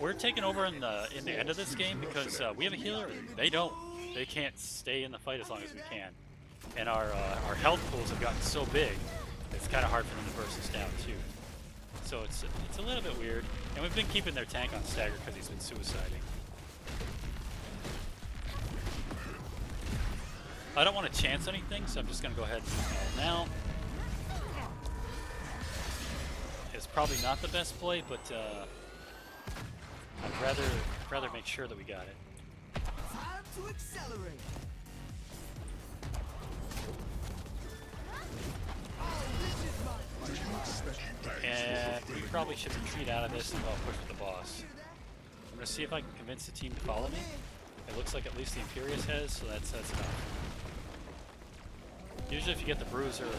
We're taking over in the end of this game because we have a healer. They don't. They can't stay in the fight as long as we can. And our health pools have gotten so big, it's kind of hard for them to burst us down too. So it's a little bit weird. And we've been keeping their tank on stagger because he's been suiciding. I don't want to chance anything, so I'm just going to go ahead and use it now. It's probably not the best play, but I'd rather make sure that we got it. Time to accelerate. And we probably should retreat out of this and go push with the boss. I'm going to see if I can convince the team to follow me. It looks like at least the Imperius has, so that's enough. Usually if you get the Bruiser or the...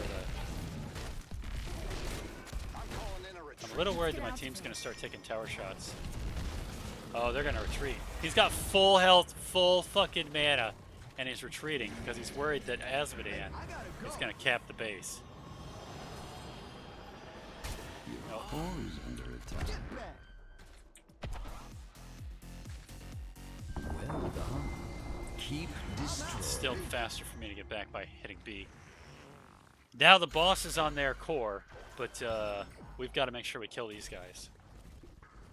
I'm a little worried that my team's going to start taking tower shots. Oh, they're going to retreat. He's got full health, full fucking mana, and he's retreating because he's worried that Azmodan is going to cap the base. Your core is under attack. Well done. Keep destroying. It's still faster for me to get back by hitting B. Now the boss is on their core, but we've got to make sure we kill these guys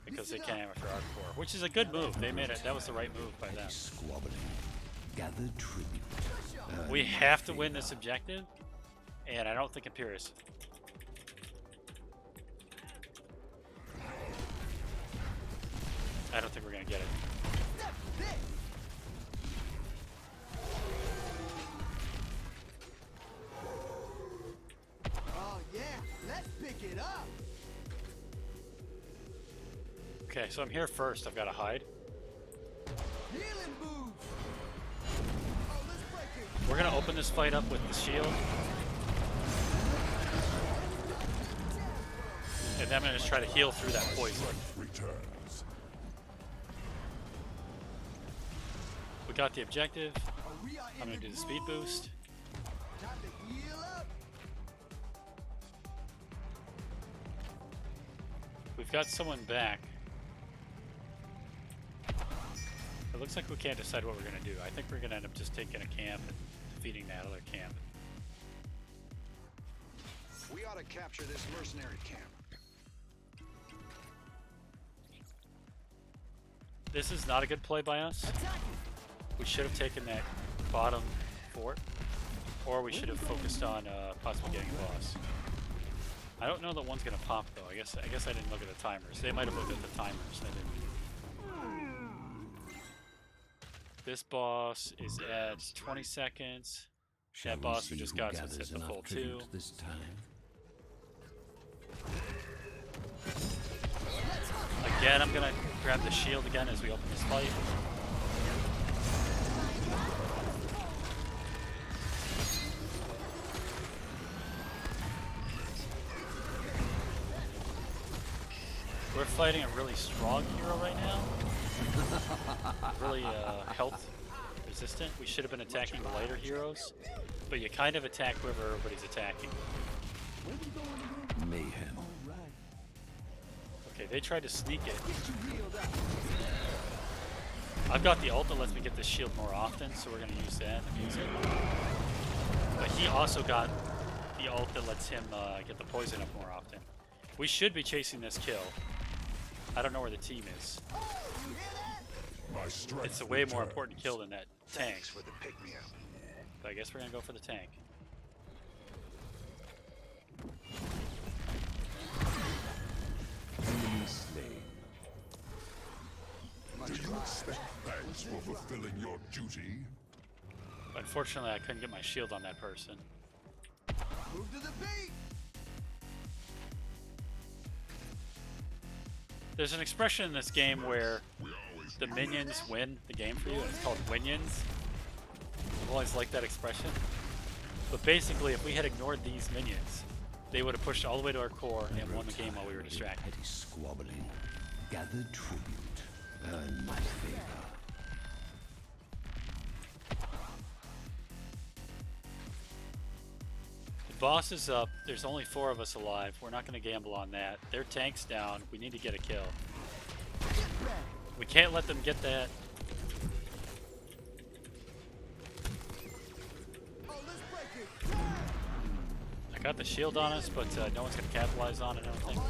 because they came after our core, which is a good move. They made it. That was the right move by them. Squabbling. Gather tribute. We have to win this objective, and I don't think Imperius. I don't think we're gonna get it. Oh yeah, let's pick it up. Okay, so I'm here first. I've got to hide. Healing move. Oh, let's break it. We're gonna open this fight up with the shield, and then I'm gonna just try to heal through that poison. Returns. We got the objective. We are in I'm gonna do the speed groove. boost. Time to heal up. We've got someone back. It looks like we can't decide what we're gonna do. I think we're gonna end up just taking a camp and defeating that other camp. We ought to capture this mercenary camp. This is not a good play by us. We should have taken that bottom fort, or we should have focused on possibly getting a boss. I don't know that one's gonna pop though. I guess I didn't look at the timers. They might have looked at the timers. I didn't. This boss is at 20 seconds. That boss we just got is at the full 2. This time. Again, I'm gonna grab the shield again as we open this fight. We're fighting a really strong hero right now. Really health resistant. We should have been attacking the lighter heroes, but you kind of attack whoever everybody's attacking. Mayhem. Okay, they tried to sneak it. I've got the ult that lets me get this shield more often, so we're going to use that and use it. But he also got the ult that lets him get the poison up more often. We should be chasing this kill. I don't know where the team is. It's a way more important kill than that tank. For the pick-me-up. But I guess we're going to go for the tank. Enemy slain. Did you expect thanks for fulfilling your duty? Unfortunately, I couldn't get my shield on that person. Move to the beat. There's an expression in this game where the minions win the game for you, and it's called winions. I've always liked that expression. But basically, if we had ignored these minions, they would have pushed all the way to our core and won the game while we were distracted. Petty squabbling. Gather tribute. Earn my favor. The boss is up. There's only 4 of us alive. We're not going to gamble on that. Their tank's down. We need to get a kill. We can't let them get that. I got the shield on us, but no one's going to capitalize on it, I don't think.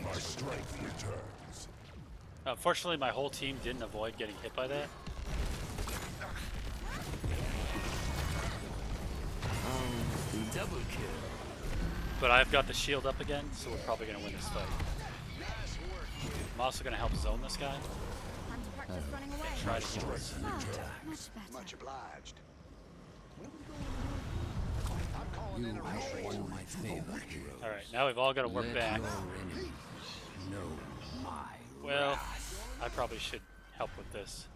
My strength returns. Unfortunately, my whole team didn't avoid getting hit by that. Double kill. But I've got the shield up again, so we're probably going to win this fight. I'm also going to help zone this guy. Time to practice running away. Try to heal us. Ah, much better. Much obliged. You have won my favor, hero. Alright, now we've all got to work Let back. your enemies know my Well, wrath. I probably should help with this.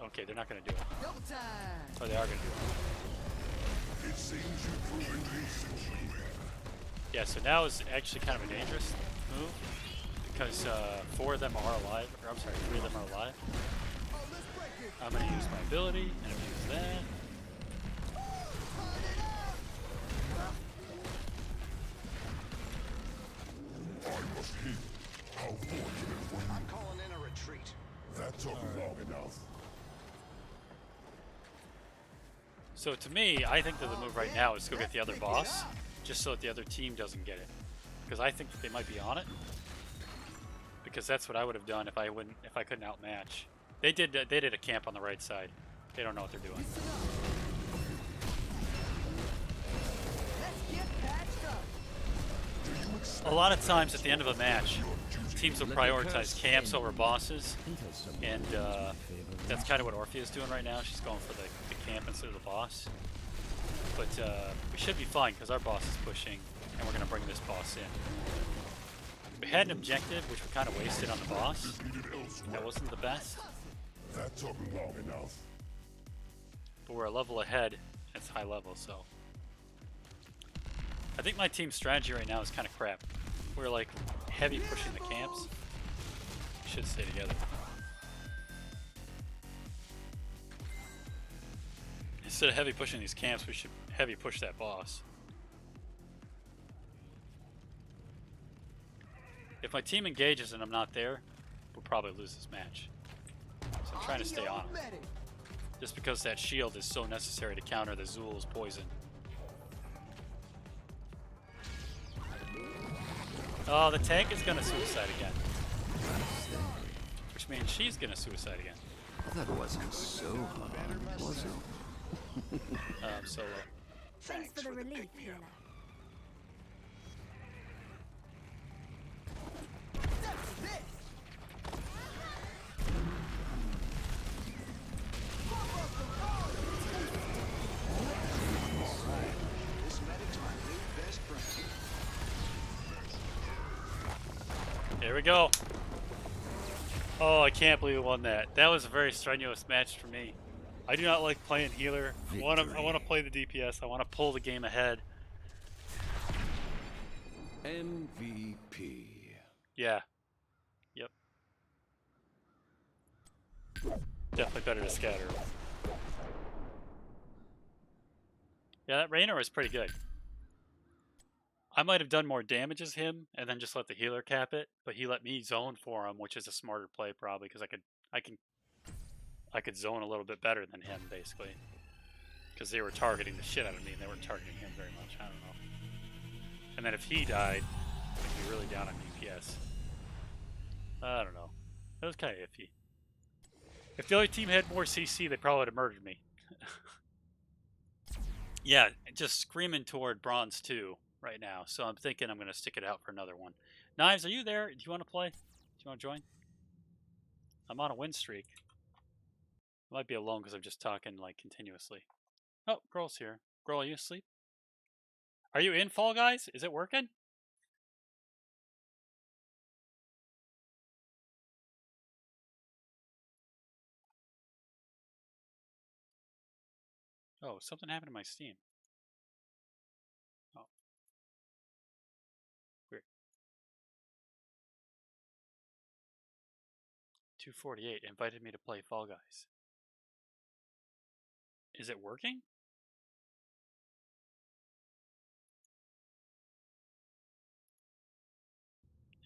Okay, they're not going to do it. Double time. Or they are going to do it. It seems you proven patience. Yeah, so now is actually kind of a dangerous move. Because 4 of them are alive. Or I'm sorry, 3 of them are alive. I'm going to use my ability and abuse that. I must heal. How fortunate for you. I'm calling in a retreat. That took long enough. So to me, I think that the move right now is to go get the other boss, just so that the other team doesn't get it. Because I think that they might be on it. Because that's what I would have done if I couldn't outmatch. They did a camp on the right side. They don't know what they're doing. A lot of times at the end of a match, teams will prioritize camps over bosses, and that's kind of what Orphea is doing right now. She's going for the camp instead of the boss. But we should be fine because our boss is pushing, and we're going to bring this boss in. We had an objective, which we kind of wasted on the boss. That wasn't the best. That took long enough. But we're a level ahead. It's high level, so. I think my team's strategy right now is kind of crap. We're like heavy pushing the camps. We should stay together. Instead of heavy pushing these camps, we should heavy push that boss. If my team engages and I'm not there, we'll probably lose this match. So I'm trying to stay on him. Just because that shield is so necessary to counter the Zul's poison. Oh, the tank is gonna suicide again. Which means she's gonna suicide again. That wasn't so hard, was it? Solo. Thanks for the relief, healer. This medic's my new best friend. Here we go. Oh, I can't believe we won that. That was a very strenuous match for me. I do not like playing healer. I want to play the DPS. I want to pull the game ahead. MVP. Yeah. Yep. Definitely better to scatter. Yeah, that Raynor was pretty good. I might have done more damage as him and then just let the healer cap it, but he let me zone for him, which is a smarter play probably because I could zone a little bit better than him basically. Because they were targeting the shit out of me and they weren't targeting him very much. I don't know. And then if he died, I'd be really down on DPS. I don't know. It was kind of iffy. If the other team had more CC, they probably would have murdered me. Yeah, just screaming toward Bronze 2. right now, so I'm thinking I'm gonna stick it out for another one. Knives, are you there? Do you want to play? Do you want to join? I'm on a win streak. I might be alone because I'm just talking like continuously. Oh, girl's here. Girl, are you asleep? Are you in Fall Guys? Is it working? Oh, something happened to my Steam. Oh, weird. 248 invited me to play Fall Guys. Is it working?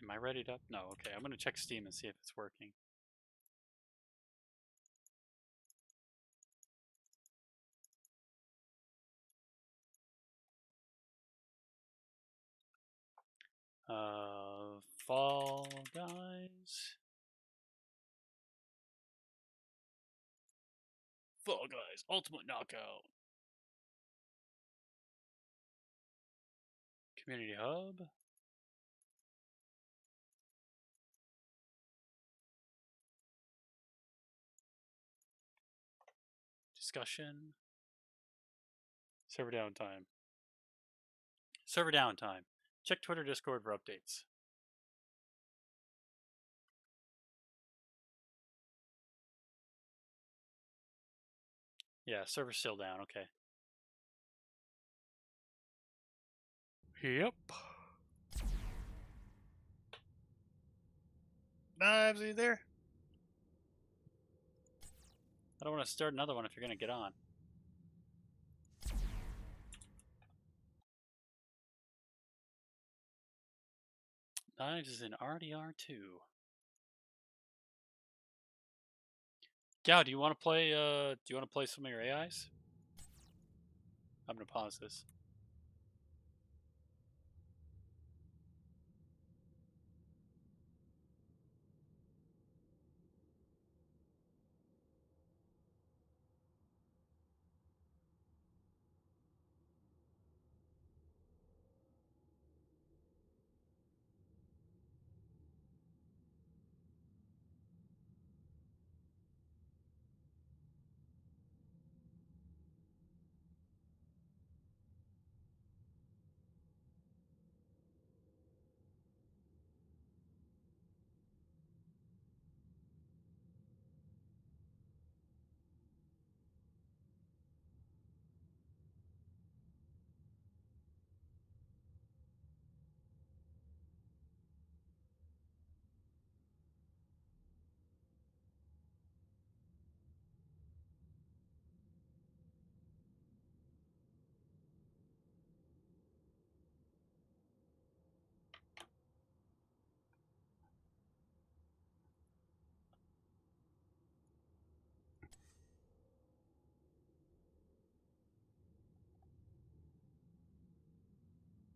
Am I ready to? No, okay. I'm gonna check Steam and see if it's working. Fall Guys. Fall Guys Ultimate Knockout. Community Hub. Discussion. Server downtime. Server downtime. Check Twitter, Discord for updates. Yeah, server's still down. Okay. Yep. Knives, are you there? I don't want to start another one if you're going to get on. Knives is in RDR2. Gao, do you want to play? Do you want to play some of your AIs? I'm gonna pause this.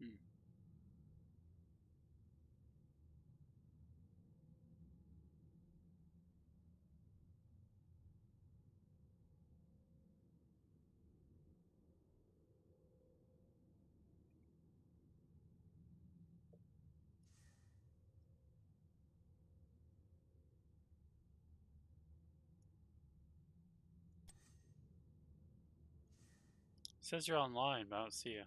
Hmm. It says you're online, but I don't see you.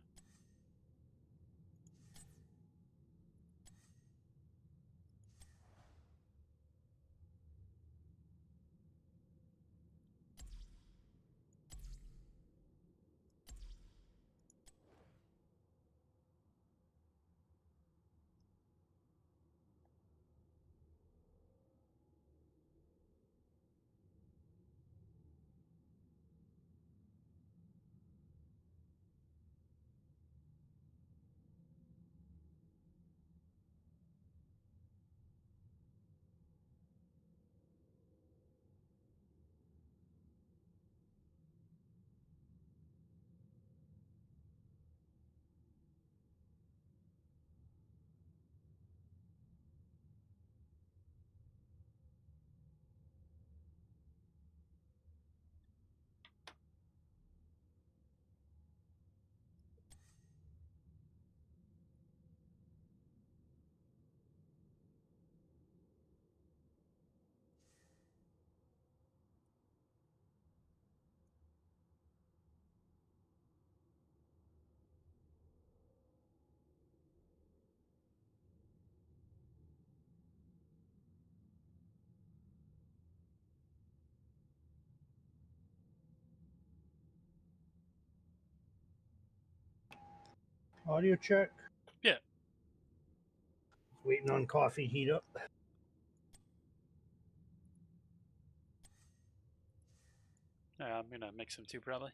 Audio check. Yeah. Waiting on coffee heat up. Yeah, I'm gonna mix them too, probably.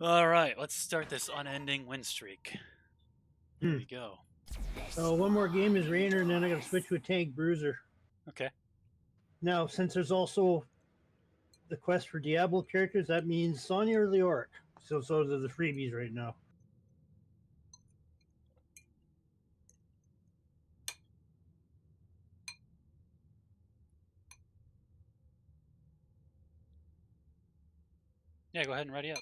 All right, let's start this unending win streak. Here we go. So one more game is Rainer, and then I got to switch to a tank bruiser. Okay. Now, since there's also the quest for Diablo characters, that means Sonya or Leoric. So those are the freebies right now. Yeah, go ahead and ready up.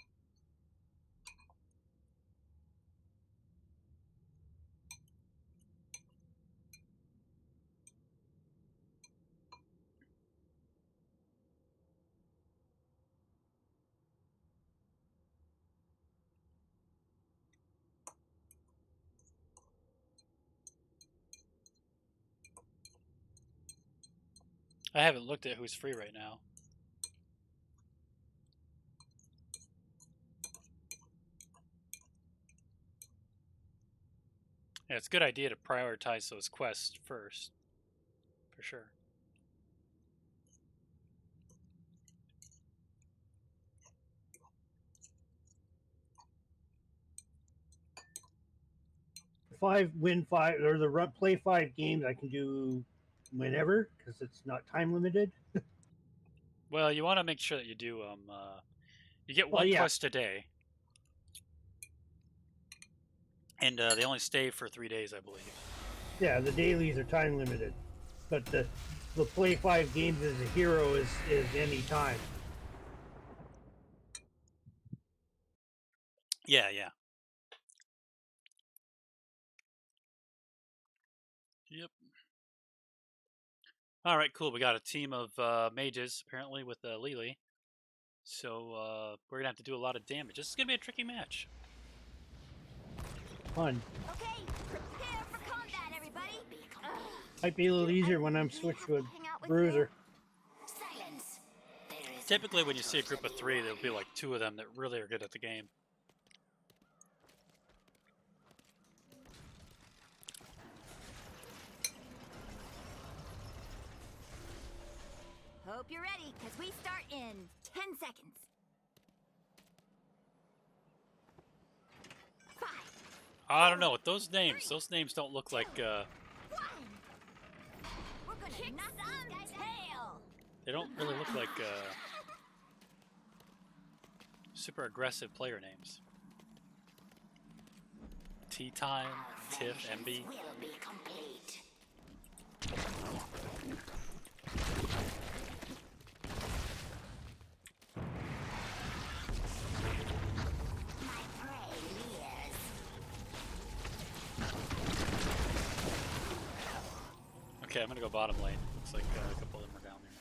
I haven't looked at who's free right now. Yeah, it's a good idea to prioritize those quests first, for sure. Win five, or play 5 games I can do whenever because it's not time limited. Well, you want to make sure that you do you get one quest a day, and they only stay for 3 days, I believe. Yeah, the dailies are time limited, but the play 5 games as a hero is any time. Yeah, yeah. Yep. All right, cool. We got a team of mages apparently with Lily, so we're gonna have to do a lot of damage. This is gonna be a tricky match. Fun. Okay, prepare for combat, everybody. Might be a little easier when I'm switched to a bruiser. Silence. Typically, when you see a group of 3, there'll be like 2 of them that really are good at the game. Hope you're ready, because we start in 10 seconds. 5. I don't know with those names. Those names don't look like. 1. We're gonna kick some tail. They don't really look like super aggressive player names. Tea Time, Tiff, MB. Will be complete. Okay, I'm gonna go bottom lane. Looks like a couple of them are down there.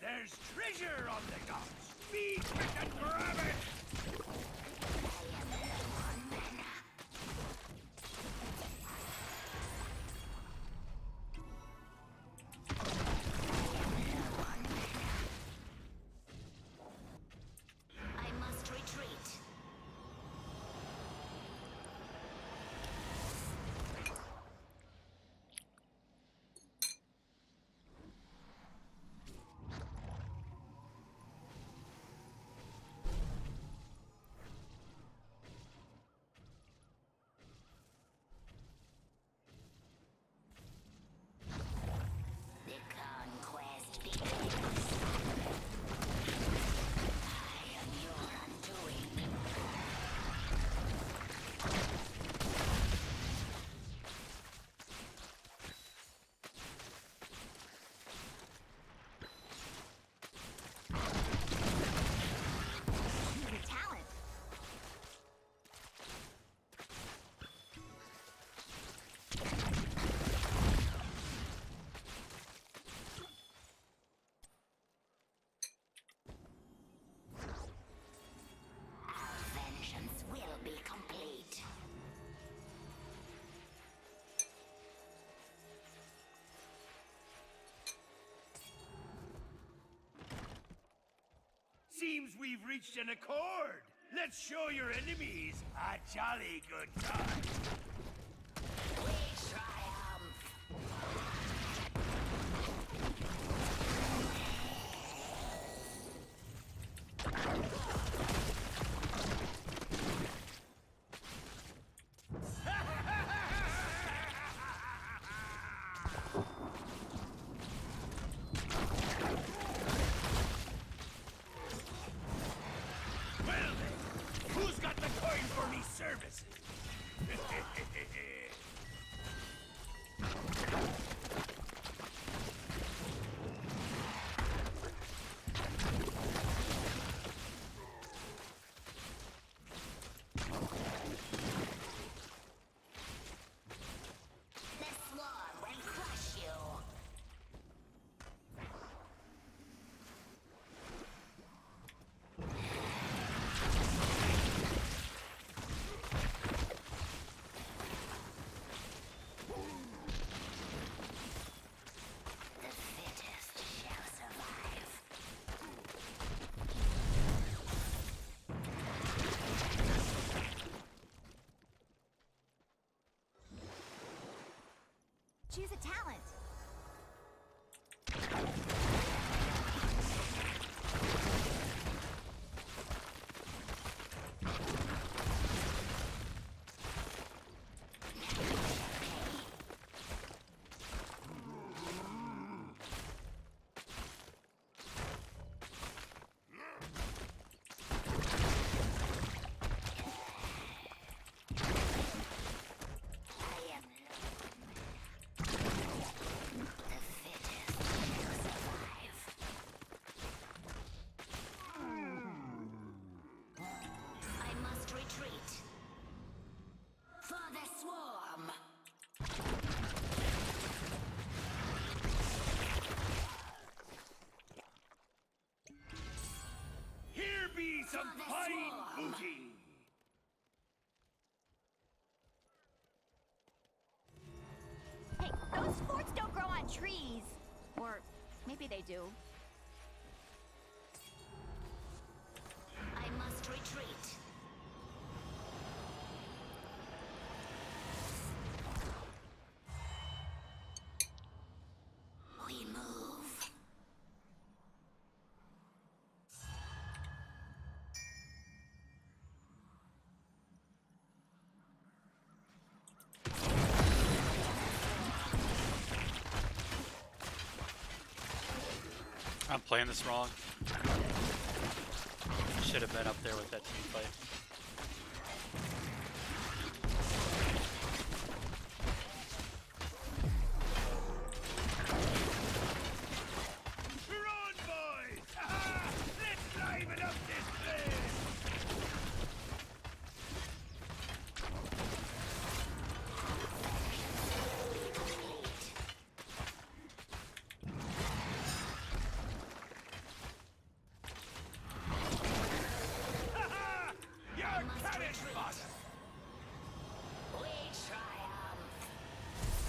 There's treasure on the docks. Be quick and grab it. I must retreat. seems we've reached an accord. Let's show your enemies a jolly good time. We triumph. Well then, who's got the coin for me services? This swarm will crush you. The fittest shall survive. Choose a talent. I am the fittest shall survive. I must retreat. For the swarm. Here be some For the fine swarm. booty. Hey, those forts don't grow on trees. Or maybe they do. I must retreat. We move. I'm playing this wrong. Should have been up there with that team fight. Run, boys! Aha! Let's liven up this place! Haha! You're cannon fodder! We triumph.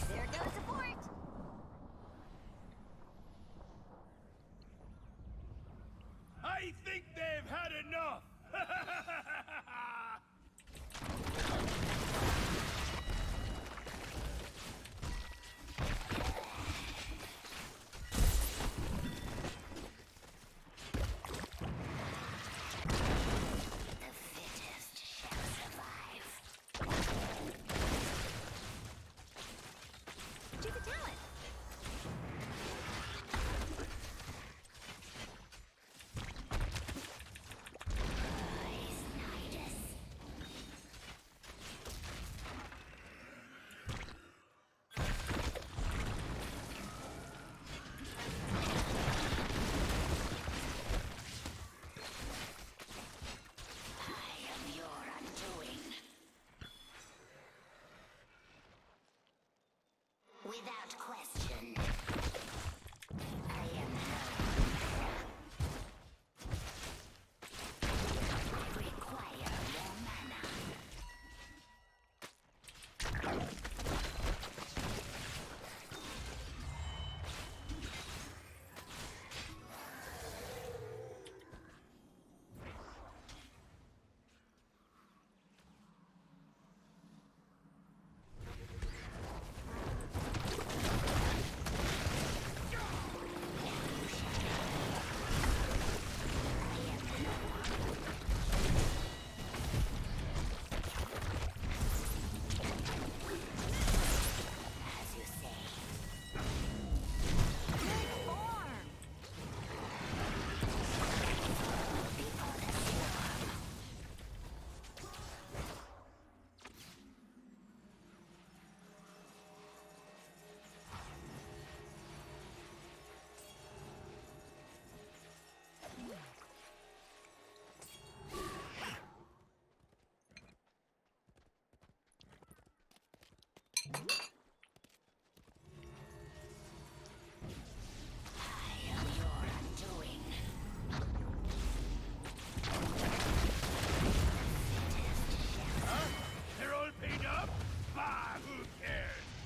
There goes the fort. I think they've had enough! The fittest shall survive. Choose a talent. Snyder. Without question. I am I require more mana.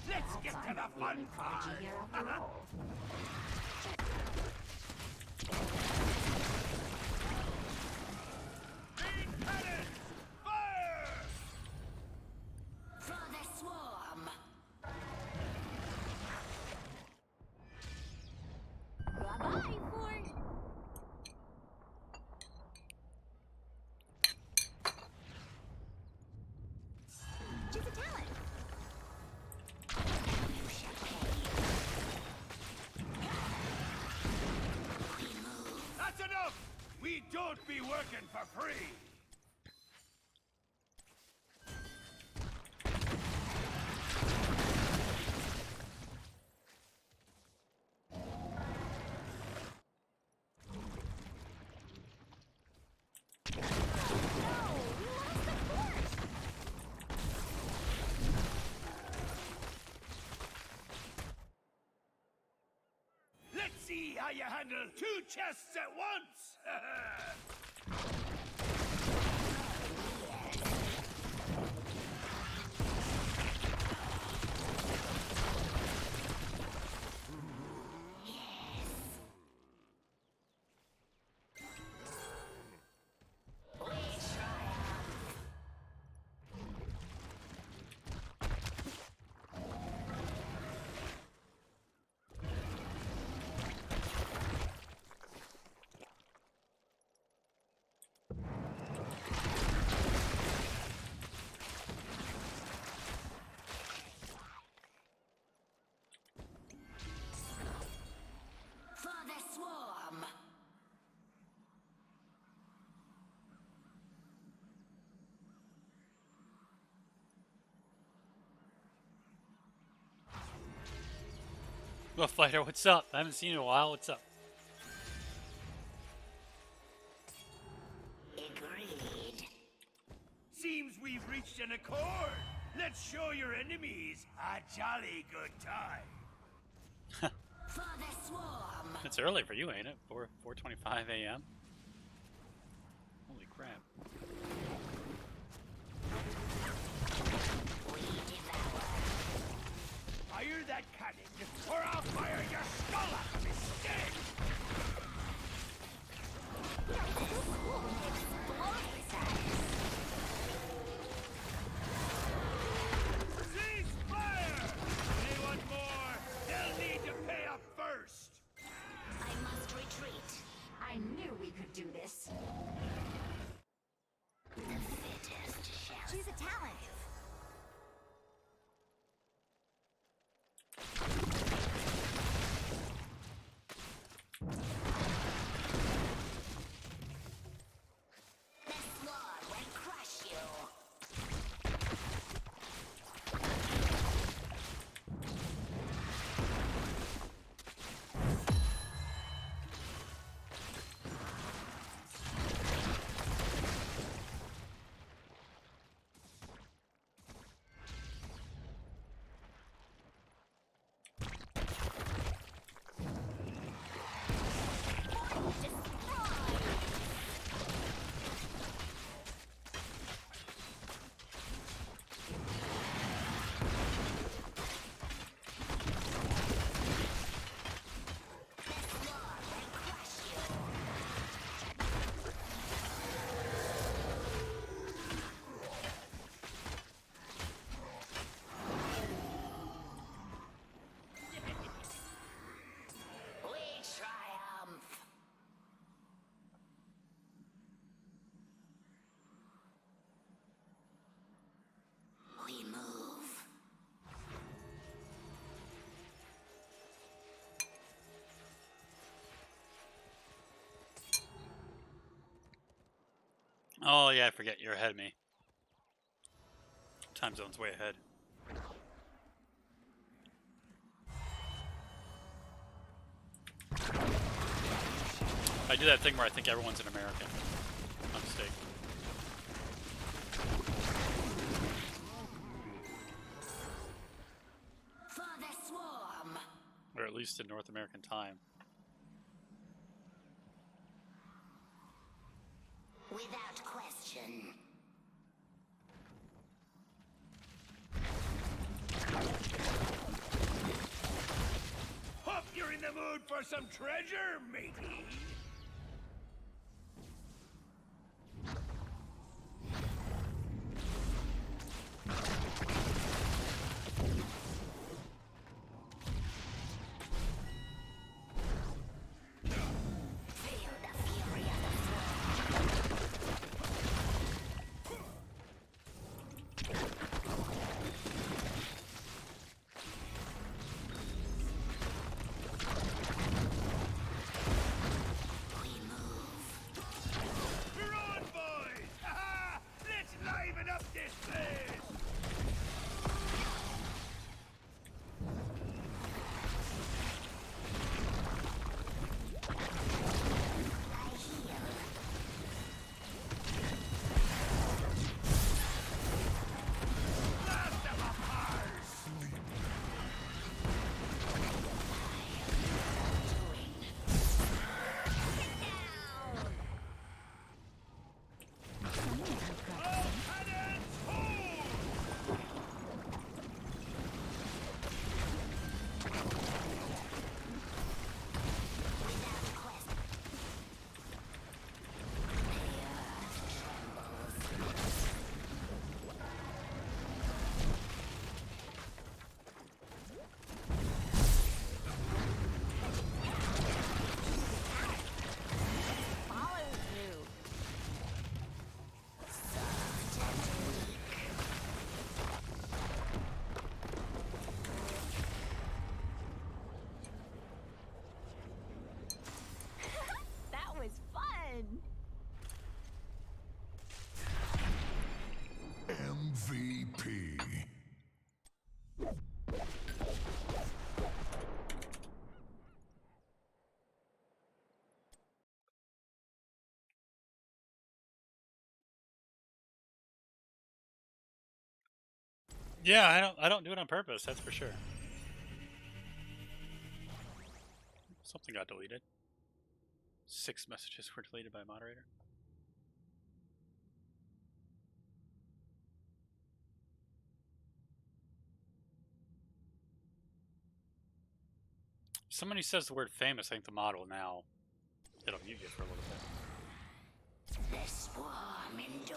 Let's get to the fun part. Main cannons, fire! For the swarm. Bye-bye, Fort. Choose a talent. You shall pay. We move. That's enough! We don't be working for free! Let's see how you handle 2 chests at once! For the swarm. Well, fighter, what's up? I haven't seen you in a while. What's up? Agreed. Seems we've reached an accord. Let's show your enemies a jolly good time. For the swarm. It's early for you, ain't it? 4:25 a.m. Holy crap! We devour. Fire that cannon, or I'll fire your skull out of his stick! Cease fire! They want more! They'll need to pay up first! I must retreat. I knew we could do this. The fittest shall choose a talent. The swarm will crush you. We triumph. We move. Oh yeah, I forget you're ahead of me. Time zone's way ahead. I do that thing where I think everyone's an American. My mistake. For the swarm. Or at least in North American time. Without question. for some treasure, matey? We're on, boys! Ha-ha! Let's liven up this place! Blast them apart! All cannons, hold! Follow through. That was fun. MVP. Yeah, I don't do it on purpose, that's for sure. Something got deleted. 6 messages were deleted by a moderator. Someone who says the word famous, I think the mod will now, it'll mute you for a little bit. The swarm endures.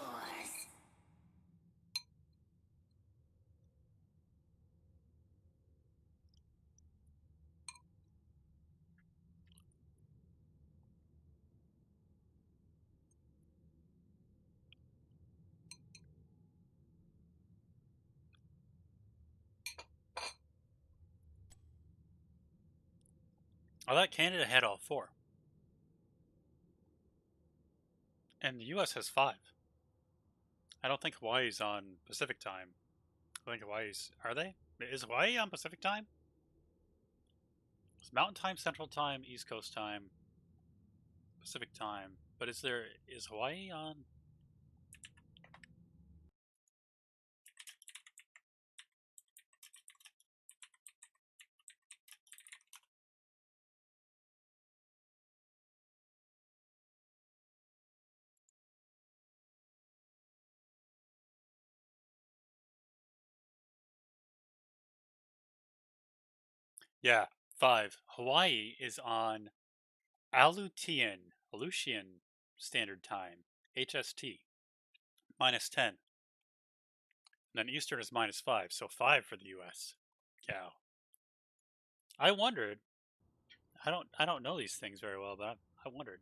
I thought Canada had all 4. And the US has 5. I don't think Hawaii's on Pacific time. I think Hawaii's, are they? Is Hawaii on Pacific time? It's Mountain time, Central time, East Coast time, Pacific time. But is Hawaii on? Yeah, 5. Hawaii is on Aleutian Standard Time, HST, -10. And then Eastern is -5, so 5 for the US. Yeah. I wondered. I don't know these things very well, but I wondered.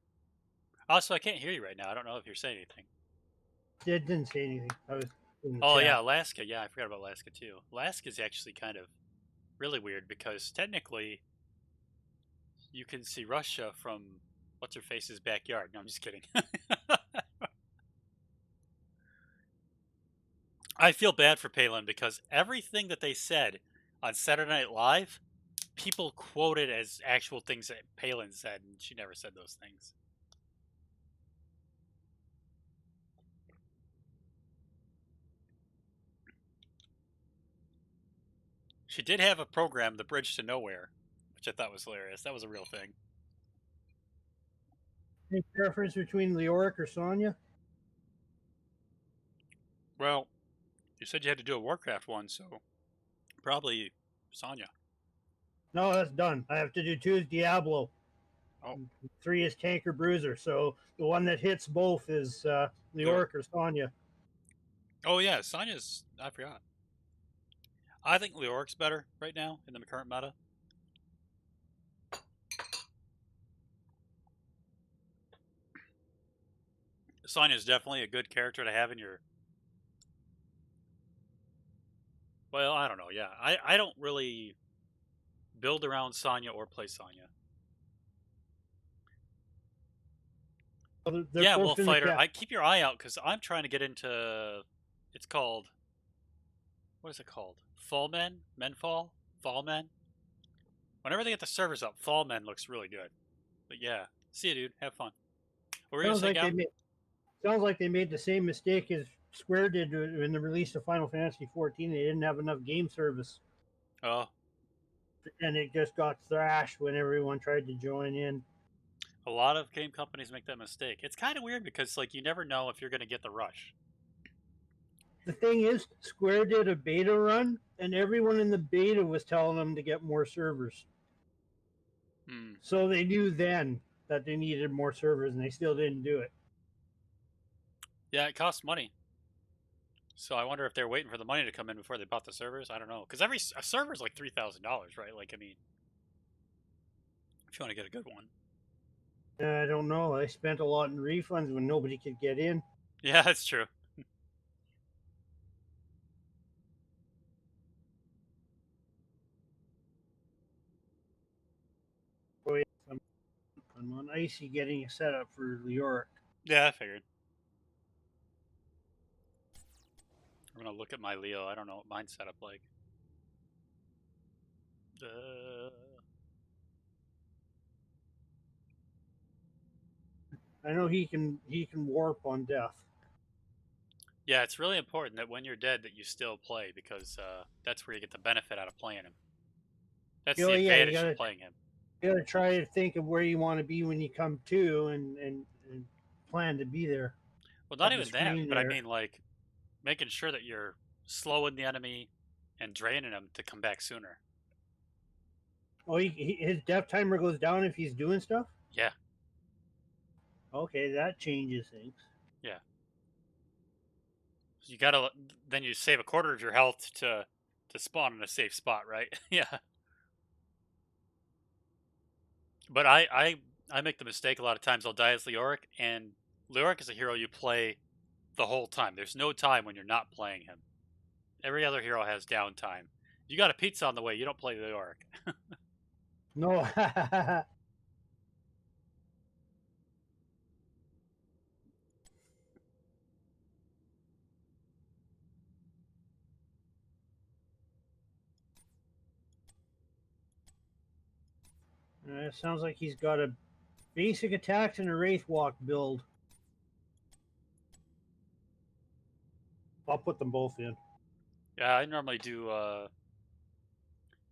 Also, I can't hear you right now. I don't know if you're saying anything. It didn't say anything. I was in the Oh chat. yeah, Alaska. Yeah, I forgot about Alaska too. Alaska is actually kind of really weird because technically you can see Russia from what's her face's backyard. No, I'm just kidding. I feel bad for Palin because everything that they said on Saturday Night Live, people quoted as actual things that Palin said, and she never said those things. She did have a program, The Bridge to Nowhere, which I thought was hilarious. That was a real thing. Any preference between Leoric or Sonya? Well, you said you had to do a Warcraft one, so probably Sonya. No, that's done. I have to do 2 is Diablo. Oh. 3 is Tank or Bruiser. So the one that hits both is Leoric or Sonya. Oh yeah, Sonya's. I forgot. I think Leoric's better right now in the current meta. Sonya's definitely a good character to have in your. Well, I don't know. Yeah, I don't really build around Sonya or play Sonya. They're Yeah, both Wolf in the Fighter. cap. I keep your eye out because I'm trying to get into. It's called. What is it called? Fall Men? Menfall? Fall Men? Whenever they get the servers up, Fall Men looks really good. But yeah, see you, dude. Have fun. What were you Sounds saying, like Gal? sounds like they made the same mistake as Square did in the release of Final Fantasy 14. They didn't have enough game service, Oh, and it just got thrashed when everyone tried to join in. a lot of game companies make that mistake. It's kind of weird because like you never know if you're going to get the rush. The thing is, Square did a beta run, and everyone in the beta was telling them to get more servers. Hmm. So they knew then that they needed more servers, and they still didn't do it. Yeah, it costs money. So I wonder if they're waiting for the money to come in before they bought the servers. I don't know because a server is like $3,000, right? Like I mean, if you want to get a good one. I don't know. I spent a lot in refunds when nobody could get in. Yeah, that's true. Oh, yeah, I'm on Icy getting a setup for Leoric. Yeah, I figured. I'm gonna look at my Leo. I don't know what mine's set up like. I know he can warp on death. Yeah, it's really important that when you're dead that you still play because that's where you get the benefit out of playing him. That's the Yeah, advantage of playing him. you gotta try to think of where you want to be when you come to, and plan to be there. Well, not Have the even that, screen but I there. mean like making sure that you're slowing the enemy and draining them to come back sooner. Oh, his death timer goes down if he's doing stuff. Yeah, Okay, that changes things. yeah. You gotta then you save a quarter of your health to spawn in a safe spot, right? Yeah. But I make the mistake a lot of times. I'll die as Leoric, and Leoric is a hero you play the whole time. There's no time when you're not playing him. Every other hero has downtime. You got a pizza on the way. You don't play Leoric. No. Sounds like he's got a basic attacks and a wraith walk build. I'll put them both in. Yeah, I normally do.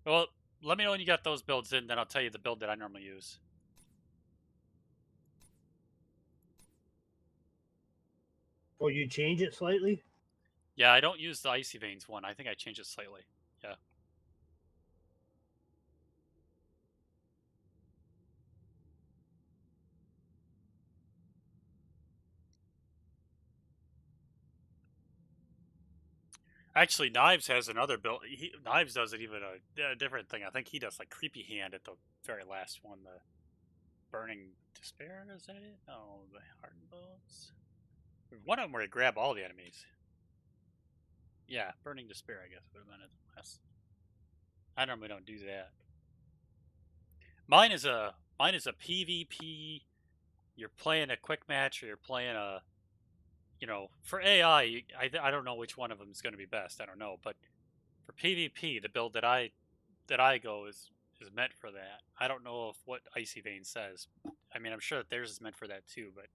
Well, let me know when you got those builds in, then I'll tell you the build that I normally use. Oh, you change it slightly? Yeah, I don't use the Icy Veins one. I think I changed it slightly. Yeah. Actually, Knives has another build. Knives does it even a different thing. I think he does like Creepy Hand at the very last one. The Burning Despair, is that it? No, the Hardened Bones. One of them where you grab all the enemies. Yeah, Burning Despair, I guess would have been it last. I normally don't do that. Mine is a PvP. You're playing a quick match, or you're playing a, for AI. I don't know which one of them is going to be best. I don't know, but for PvP, the build that I go is meant for that. I don't know if what Icy Vein says. I mean, I'm sure that theirs is meant for that too, but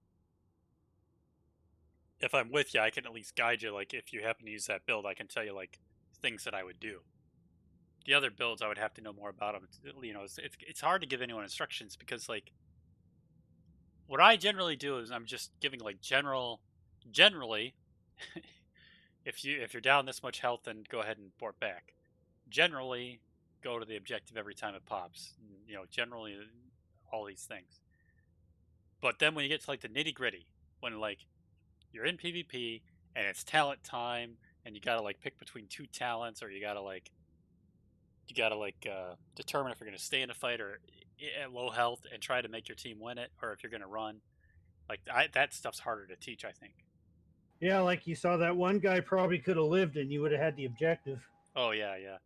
if I'm with you, I can at least guide you. Like, if you happen to use that build, I can tell you like things that I would do. The other builds, I would have to know more about them. It's hard to give anyone instructions because like what I generally do is I'm just giving like generally, if you're down this much health, then go ahead and port back. Generally, go to the objective every time it pops. You know, generally all these things. But then when you get to like the nitty gritty, when like you're in PvP and it's talent time, and you gotta like pick between two talents, or you gotta determine if you're gonna stay in a fight or at low health and try to make your team win it, or if you're gonna run. Like that stuff's harder to teach, I think. Yeah, like you saw that one guy probably could have lived and you would have had the objective. Oh yeah, yeah,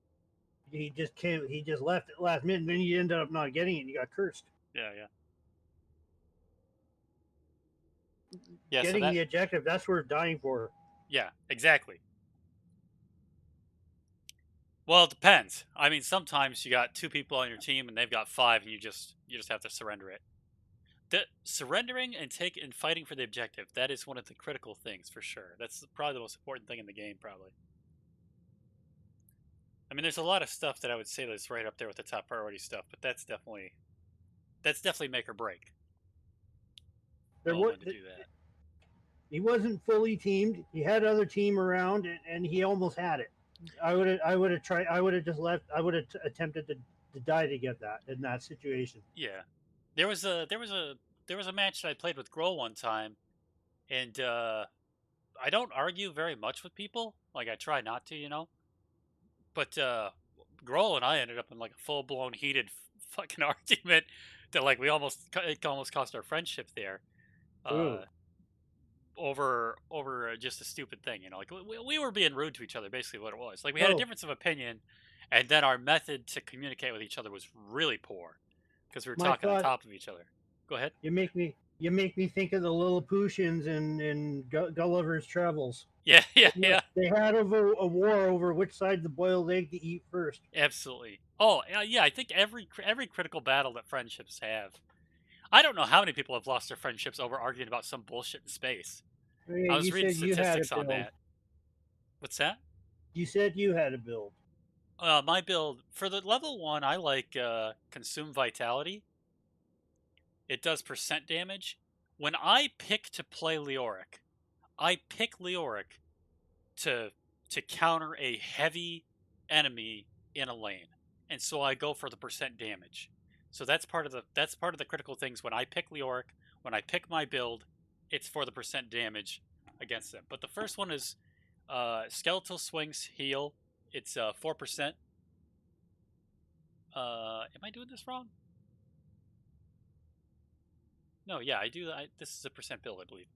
He just came. He just left at last minute, and then you ended up not getting it. And you got cursed. yeah, yeah. Yeah, so Getting that the objective, that's worth dying for. yeah, exactly. Well, it depends. I mean, sometimes you got two people on your team and they've got five, and you just have to surrender it. The surrendering and fighting for the objective, that is one of the critical things for sure. That's probably the most important thing in the game, probably. I mean, there's a lot of stuff that I would say that's right up there with the top priority stuff, but that's definitely make or break. There Knowing was, when to do that. he wasn't fully teamed. He had other team around, and he almost had it. I would have tried. I would have just left. I would have attempted to die to get that in that situation. Yeah, there was a match that I played with Grohl one time, and I don't argue very much with people. Like I try not to, you know. But Grohl and I ended up in like a full blown heated fucking argument that like it almost cost our friendship there. Over just a stupid thing, you know, like we were being rude to each other, basically what it was. Like we had a difference of opinion, and then our method to communicate with each other was really poor because we were talking on top of each other. Go ahead. You make me think of the Lilliputians in Gulliver's Travels. Yeah, yeah. They had a war over which side the boiled egg to eat first. Absolutely. Oh, yeah. I think every critical battle that friendships have. I don't know how many people have lost their friendships over arguing about some bullshit in space. Hey, I was reading statistics on that. What's that? You said you had a build. My build for the level 1, I like Consume Vitality. It does percent damage. When I pick to play Leoric, I pick Leoric to counter a heavy enemy in a lane, and so I go for the percent damage. So that's part of the critical things when I pick Leoric. When I pick my build, it's for the percent damage against them. But the first one is Skeletal Swings Heal. It's 4%. Am I doing this wrong? No, yeah, I do. This is a percent build, I believe.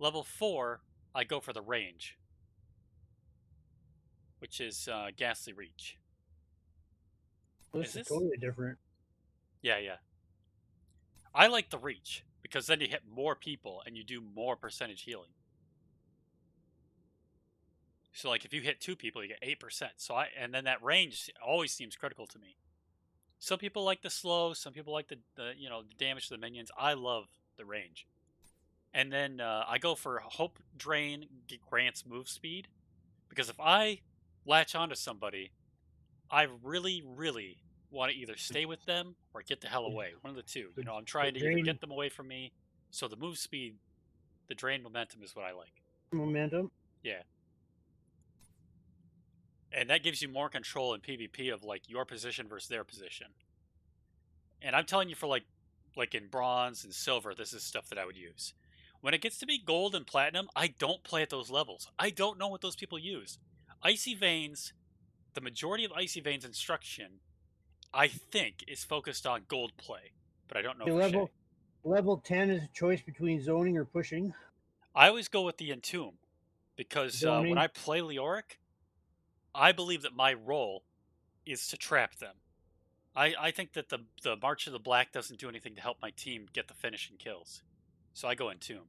Level 4, I go for the range, which is Ghastly Reach. This is totally different. Yeah, yeah. I like the reach because then you hit more people and you do more percentage healing. So like if you hit 2 people, you get 8%. And then that range always seems critical to me. Some people like the slow, some people like the damage to the minions. I love the range. And then I go for Hope Drain grants move speed, because if I latch onto somebody, I really, really want to either stay with them or get the hell away. One of the two. You know, I'm trying to either get them away from me. So the move speed, the drain momentum is what I like. Momentum? Yeah. And that gives you more control in PvP of like your position versus their position. And I'm telling you, for like in bronze and silver, this is stuff that I would use. When it gets to be gold and platinum, I don't play at those levels. I don't know what those people use. Icy Veins, the majority of Icy Veins instruction, I think, is focused on gold play, but I don't know for sure. Level 10 is a choice between zoning or pushing. I always go with the Entomb, because when I play Leoric, I believe that my role is to trap them. I think that the March of the Black doesn't do anything to help my team get the finishing kills. So I go Entomb.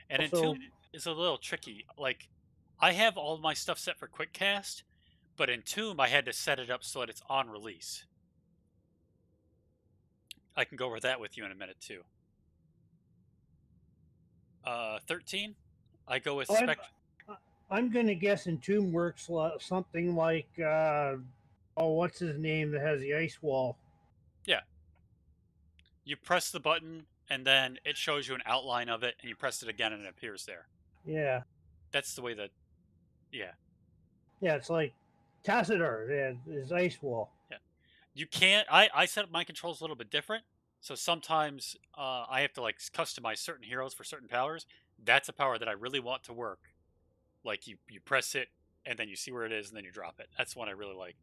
And Entomb is a little tricky. Like, I have all my stuff set for quick cast, but Entomb I had to set it up so that it's on release. I can go over that with you in a minute too. 13, I go with I'm gonna guess Entomb works something like what's his name that has the ice wall? Yeah. You press the button and then it shows you an outline of it, and you press it again and it appears there. Yeah. That's the way that. Yeah. Yeah, it's like Tassadar, yeah, his ice wall. Yeah. You can't. I set up my controls a little bit different. So sometimes I have to like customize certain heroes for certain powers. That's a power that I really want to work. Like you press it and then you see where it is and then you drop it. That's one I really like.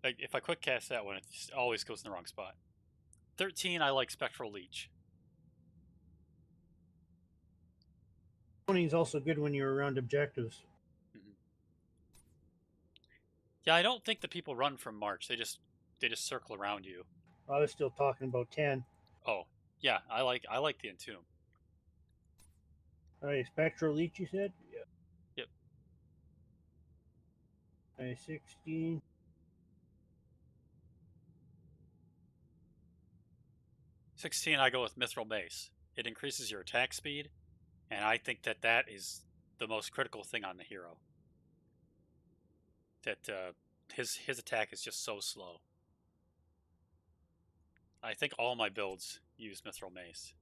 Like if I quick cast that one, it just always goes in the wrong spot. 13, I like Spectral Leech. 20 is also good when you're around objectives. Mhm. Yeah, I don't think the people run from March. They just circle around you. I was still talking about 10. Oh, yeah, I like the Entomb. All right, Spectral Leech, you said? Yeah. Yep. All right, 16. 16, I go with Mithril Mace. It increases your attack speed, and I think that that is the most critical thing on the hero. That his attack is just so slow. I think all my builds use Mithril Mace.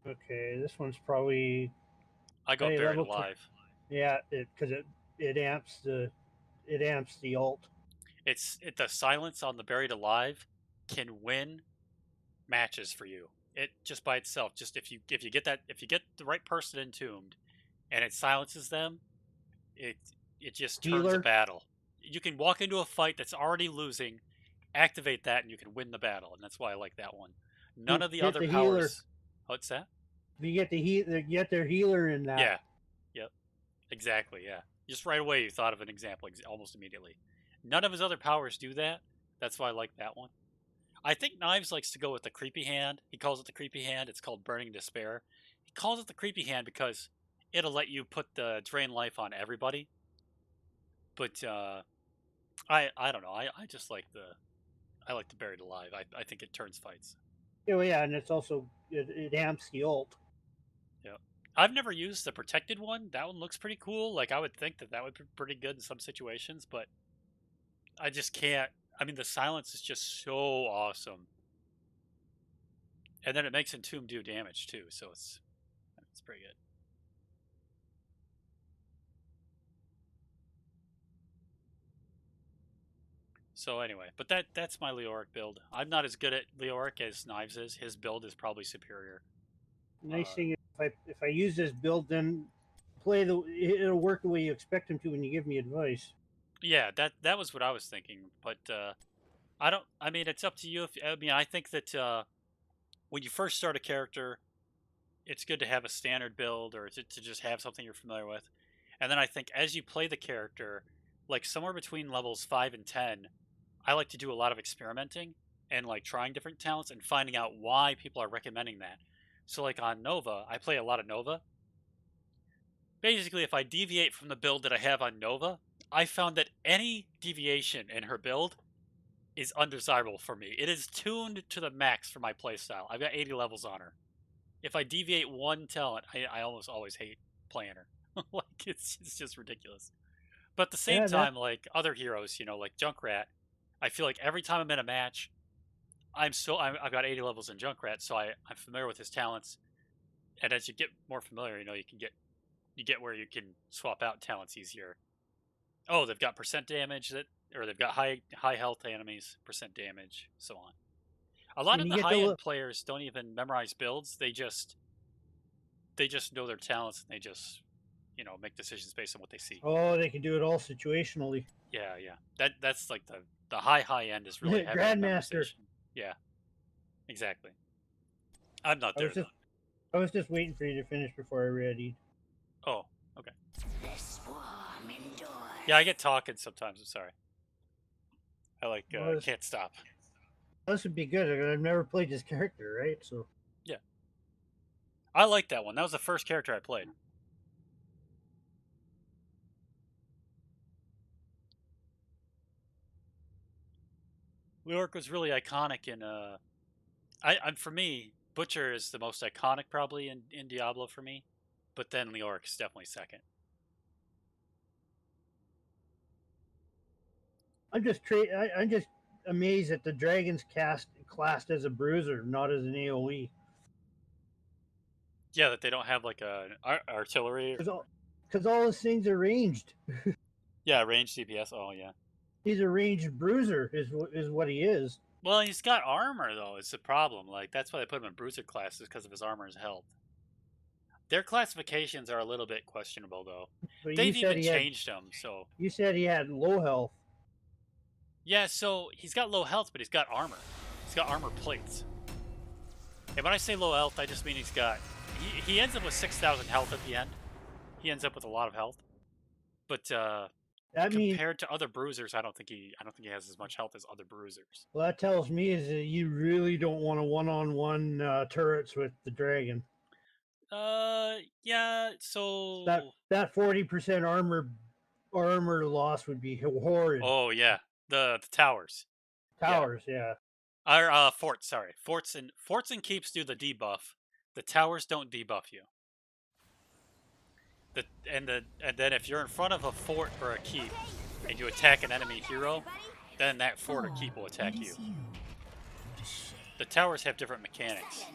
Okay, this one's probably I go Hey, Buried level Alive. yeah, because it amps the alt. The silence on the Buried Alive can win matches for you. It just by itself, just if you get the right person entombed, and it silences them, it just turns a Healer. battle. You can walk into a fight that's already losing, activate that, and you can win the battle, and that's why I like that one. None of the Get other the powers. healer. What's that? If you get their healer in that. Yeah. Yep. Exactly. Yeah. Just right away, you thought of an example almost immediately. None of his other powers do that. That's why I like that one. I think Knives likes to go with the creepy hand. He calls it the creepy hand. It's called Burning Despair. He calls it the creepy hand because it'll let you put the drain life on everybody. But I don't know. I just like the Buried Alive. I think it turns fights. Oh yeah, and it's also it amps the ult. Yeah. I've never used the protected one. That one looks pretty cool. Like I would think that would be pretty good in some situations, but I just can't. I mean, the silence is just so awesome, and then it makes Entomb do damage too, so it's pretty good. So anyway, but that's my Leoric build. I'm not as good at Leoric as Knives is. His build is probably superior. Nice thing is if I use this build, then it'll work the way you expect him to when you give me advice. Yeah, that was what I was thinking, but I don't. I mean, it's up to you. I think that when you first start a character, it's good to have a standard build or to just have something you're familiar with, and then I think as you play the character, like somewhere between levels 5 and 10, I like to do a lot of experimenting and like trying different talents and finding out why people are recommending that. So like on Nova, I play a lot of Nova. Basically, if I deviate from the build that I have on Nova, I found that any deviation in her build is undesirable for me. It is tuned to the max for my playstyle. I've got 80 levels on her. If I deviate one talent, I almost always hate playing her. Like it's just ridiculous. But at the same time, like other heroes, like Junkrat, I feel like every time I'm in a match, I've got 80 levels in Junkrat, so I'm familiar with his talents. And as you get more familiar, you get where you can swap out talents easier. Oh, they've got percent damage or they've got high health enemies, percent damage, so on. A lot of the high end players don't even memorize builds. They just know their talents and they just make decisions based on what they see. Oh, they can do it all situationally. Yeah. That's like the high end is really heavy on Grandmaster. memorization. Yeah, exactly. I'm not there. I was just waiting for you to finish before I read. Oh, okay. Yeah, I get talking sometimes. I'm sorry. I can't stop. This would be good. I've never played this character, right? So yeah, I like that one. That was the first character I played. Leoric was really iconic in for me, Butcher is the most iconic probably in Diablo for me, but then Leoric is definitely second. I'm just amazed that the Dragon's classed as a bruiser, not as an AoE. Yeah, that they don't have like an artillery. because all his things are ranged. Yeah, range CPS. Oh yeah. He's a ranged bruiser, is what he is. Well, he's got armor though. It's the problem. Like that's why they put him in bruiser classes because of his armor and his health. Their classifications are a little bit questionable though. But They've even changed them. So you said he had low health. yeah, so he's got low health, but he's got armor. He's got armor plates. And when I say low health, I just mean he's got. He ends up with 6,000 health at the end. He ends up with a lot of health. But That means compared to other bruisers, I don't think he has as much health as other bruisers. well, that tells me is that you really don't want a one-on-one turrets with the dragon. Yeah. So That 40% armor loss would be horrid. oh yeah, the towers. Towers, yeah. Or forts. Sorry, forts and keeps do the debuff. The towers don't debuff you. And then if you're in front of a fort or a keep and you attack an enemy hero, then that fort or keep will attack you. The towers have different mechanics.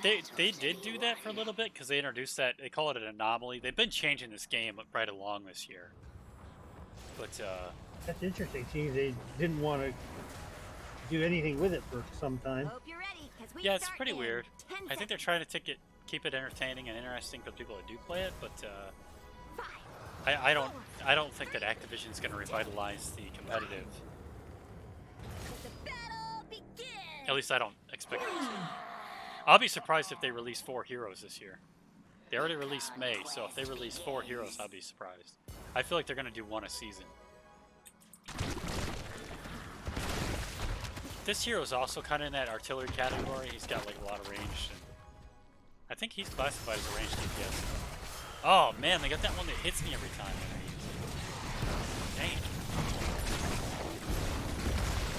They did do that for a little bit because they introduced that. They call it an anomaly. They've been changing this game right along this year. But That's interesting. See, they didn't want to do anything with it for some time. Hope you're ready, 'cause we yeah, it's start pretty in weird. 10 I think they're trying to keep it entertaining and interesting for people that do play it, but I don't think that Activision's going to revitalize the competitive. The battle begins. At least I don't expect it to. I'll be surprised if they release 4 heroes this year. They already released May, so if they release 4 heroes, I'll be surprised. I feel like they're going to do 1 a season. This hero is also kind of in that artillery category. He's got like a lot of range. And I think he's classified as a ranged DPS. Oh man, they got that one that hits me every time. Dang.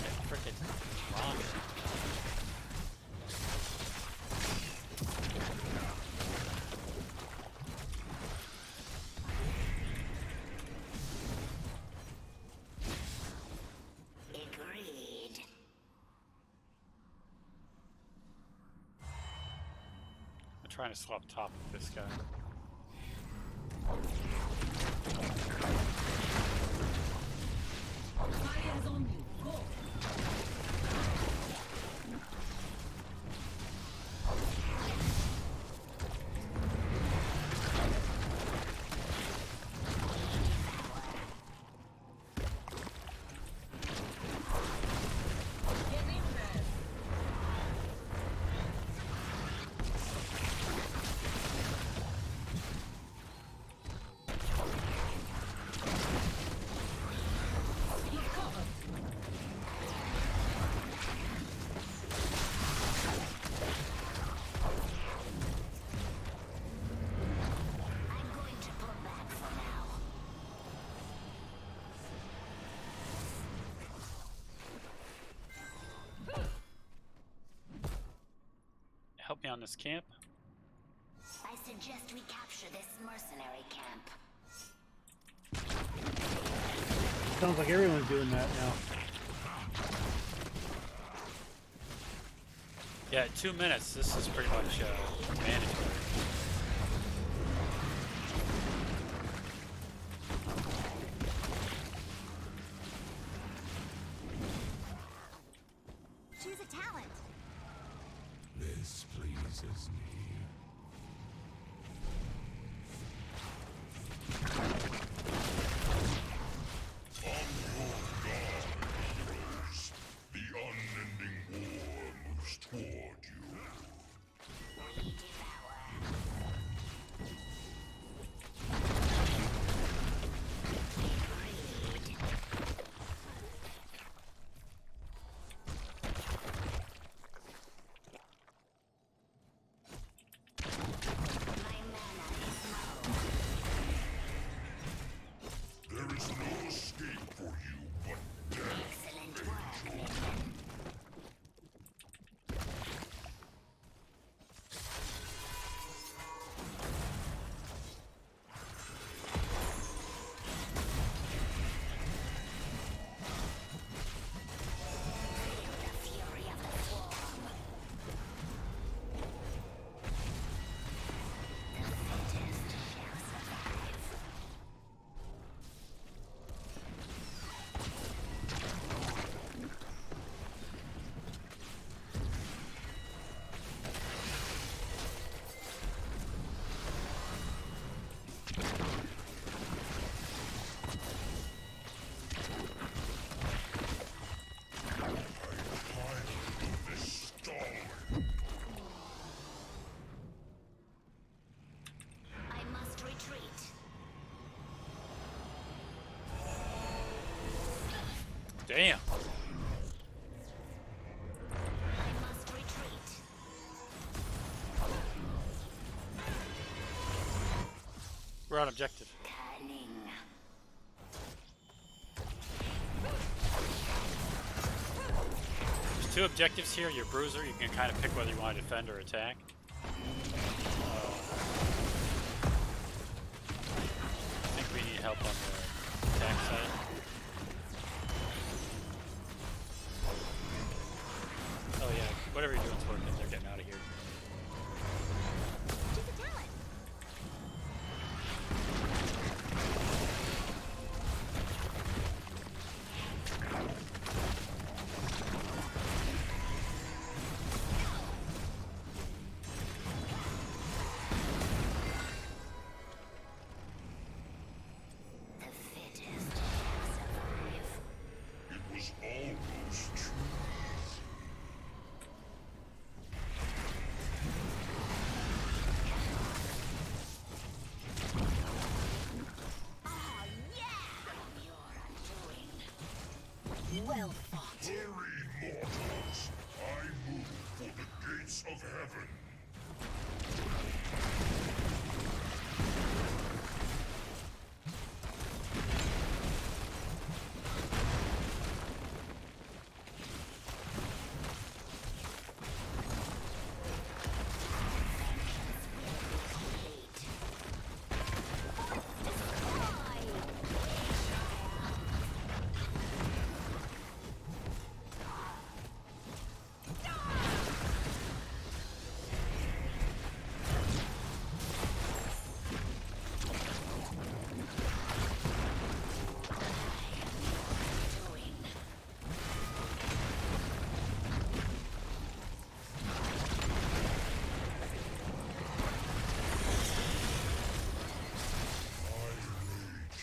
That frickin' wrong. Trying to swap top with this guy. Eyes on you. Go. Help me on this camp. I suggest we capture this mercenary camp. Sounds like everyone's doing that now. Yeah, 2 minutes. This is pretty much mandatory. Choose a talent. This pleases me. The unending war moves toward you. Damn. I must retreat. We're on objective. Cunning. There's two objectives here. Your bruiser, you can kind of pick whether you want to defend or attack. I think we need help on the attack side. Oh yeah, whatever you're doing's working. They're getting out of here. Choose a talent. The fittest survive. It was almost true. Oh yeah! Your undoing. Well fought. Hurry, mortals! I move for the gates of heaven.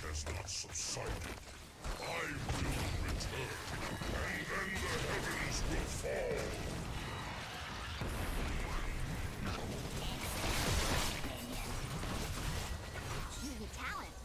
Has not subsided. I will return, and then the heavens will fall. Choose a talent.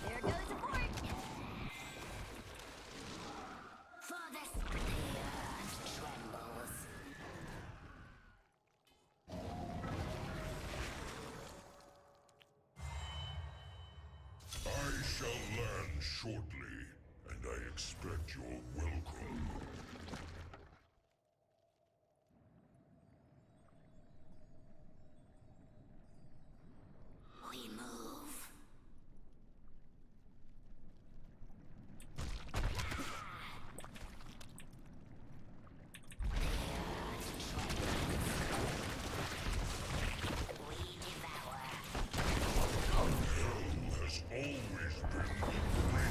There goes a fort. For this, the earth trembles. I shall land shortly, and I expect your welcome. We move. We devour. Hell has always been the great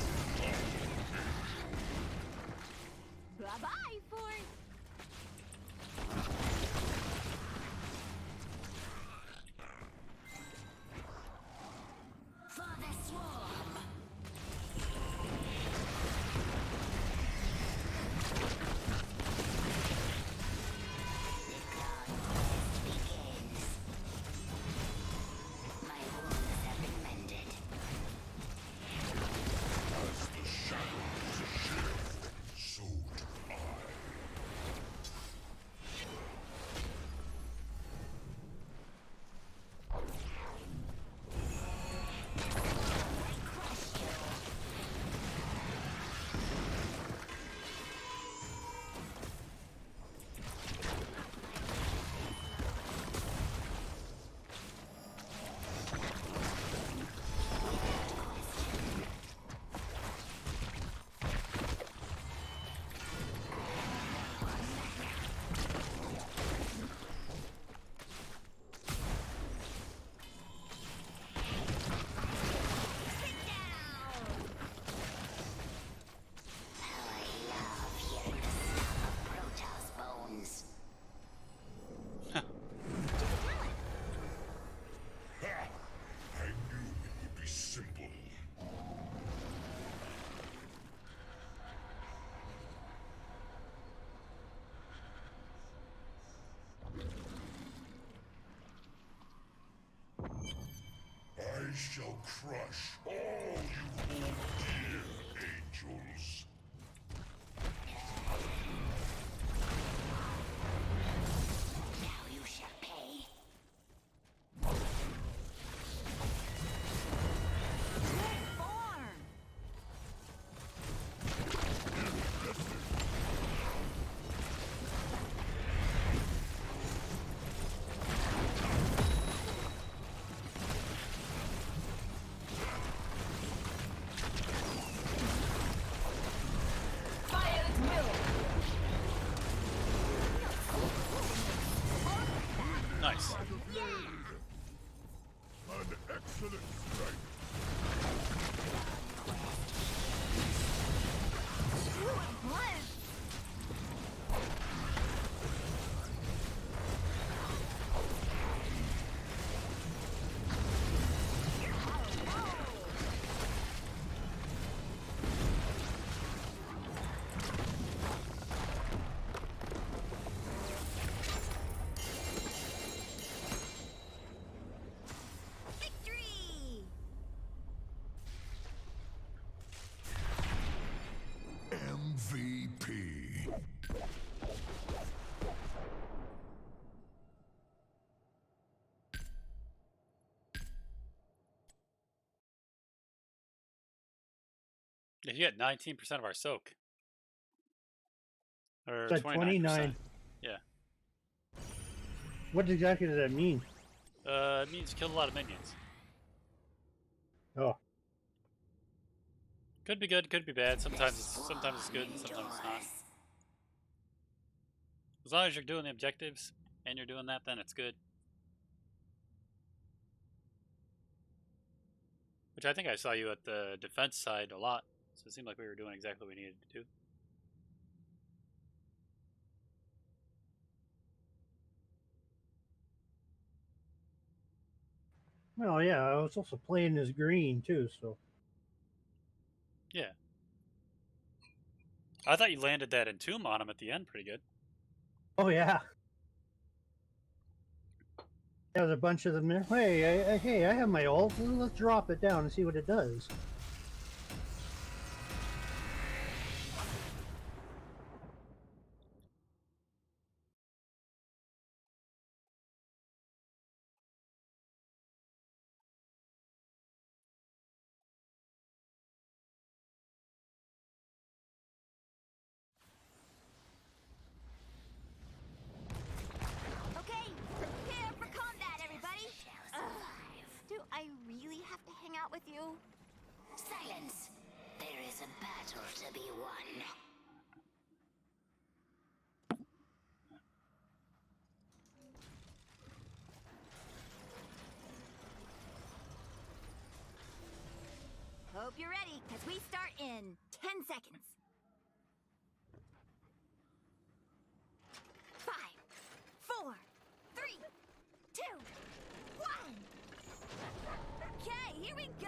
shall crush all you hold dear, angels. Now you shall pay. Form. Fire at will. Nice. An excellent strike. Two at once. Victory! MVP. Yeah, you got 19% of our soak. Or It's at 29%. 29. Yeah. What exactly does that mean? It means kill a lot of minions. Oh, Could be good, could be bad. Sometimes it's good, and sometimes it's not. As long as you're doing the objectives and you're doing that, then it's good. Which I think I saw you at the defense side a lot, so it seemed like we were doing exactly what we needed to do. well, yeah. I was also playing as green too, so Yeah. I thought you landed that entomb on him at the end pretty good. oh yeah. There's a bunch of them there. Hey, I have my ult. Well, let's drop it down and see what it does. Okay, prepare for combat, everybody. Do I really have to hang out with you? Silence! There is a battle to be won. Hope you're ready, because we start in 10 seconds. 5, 4, 3, 2, 1. Okay, here we go.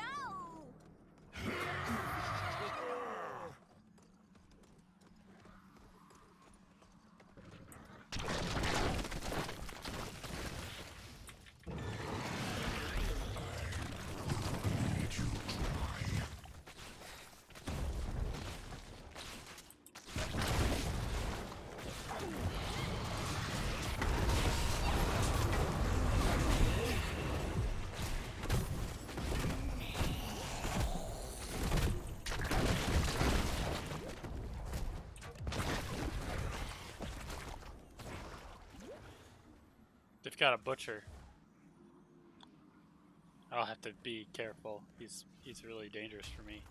They've got a butcher. I'll have to be careful. He's really dangerous for me.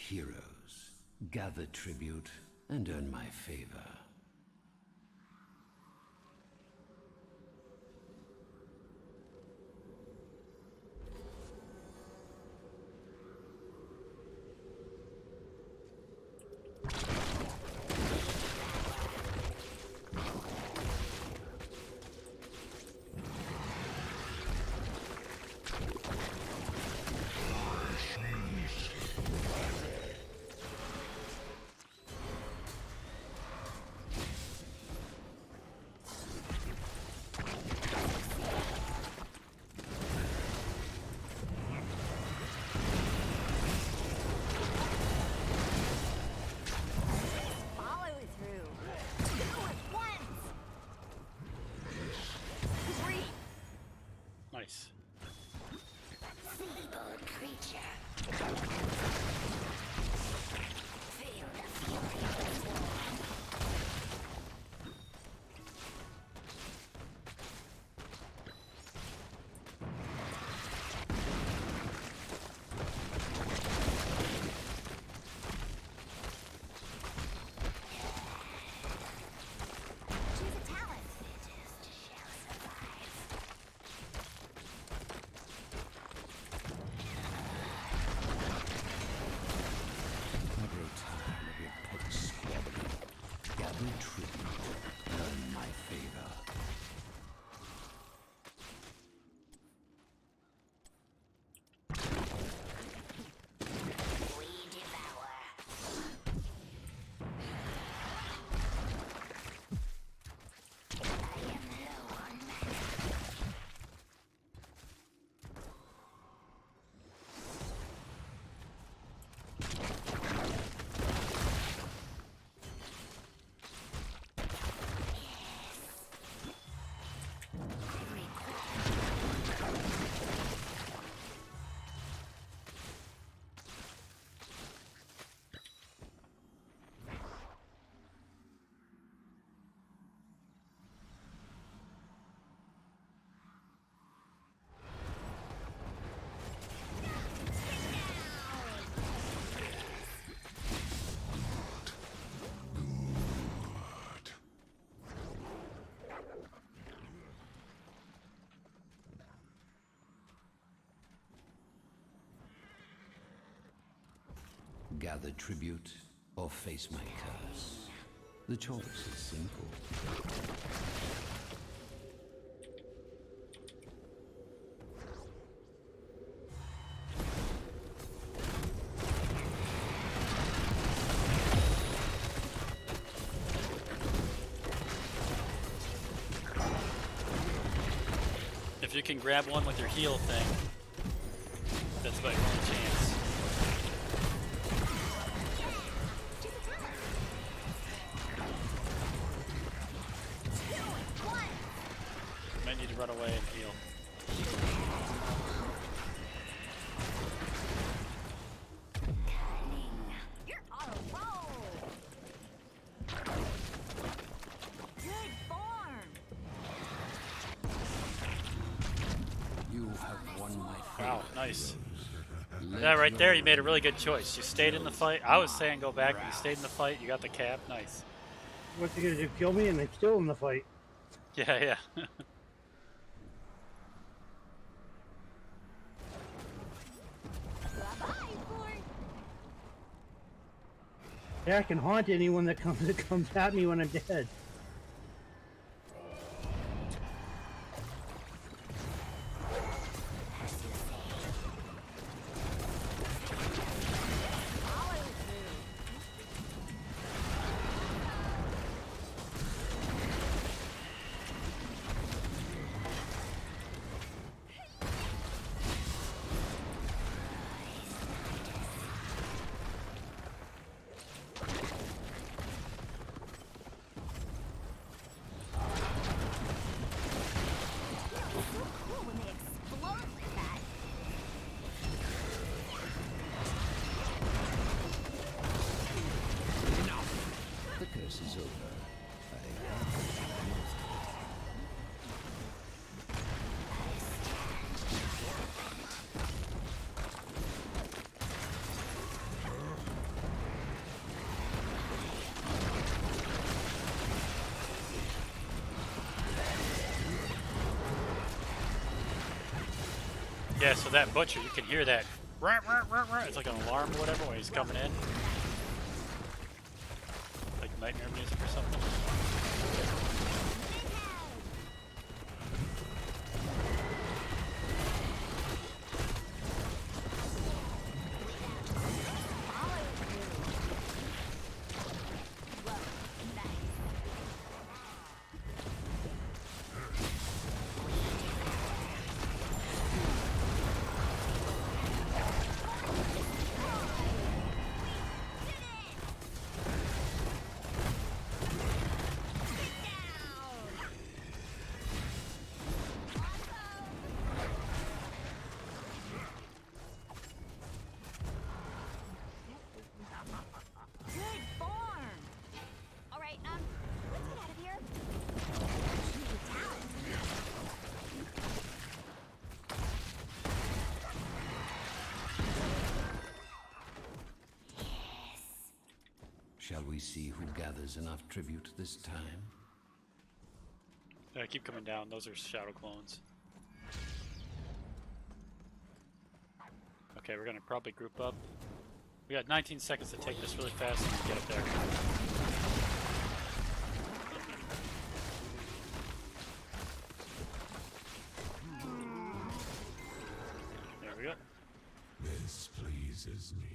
heroes. Gather tribute and earn my favor. Nice. Gather tribute or face my curse. The choice is simple. If you can grab one with your heal thing, that's about your only chance. Might need to run away and heal. You're on a roll. Good form. You have won my favor. Wow, nice. Yeah, right there, you made a really good choice. You stayed in the fight. I was saying go back, but you stayed in the fight. You got the cap. Nice. What's he gonna do? Kill me? And I'm still in the fight. Yeah, yeah. Yeah, I can haunt anyone that comes at me when I'm dead. Yeah, so that butcher, you can hear that. It's like an alarm or whatever when he's coming in. Like nightmare music or something. Good form. All right, let's get out of here. Shall we see who gathers enough tribute this time? Keep coming down. Those are shadow clones. Okay, we're gonna probably group up. We got 19 seconds to take this really fast and get up there. There we go. This pleases me.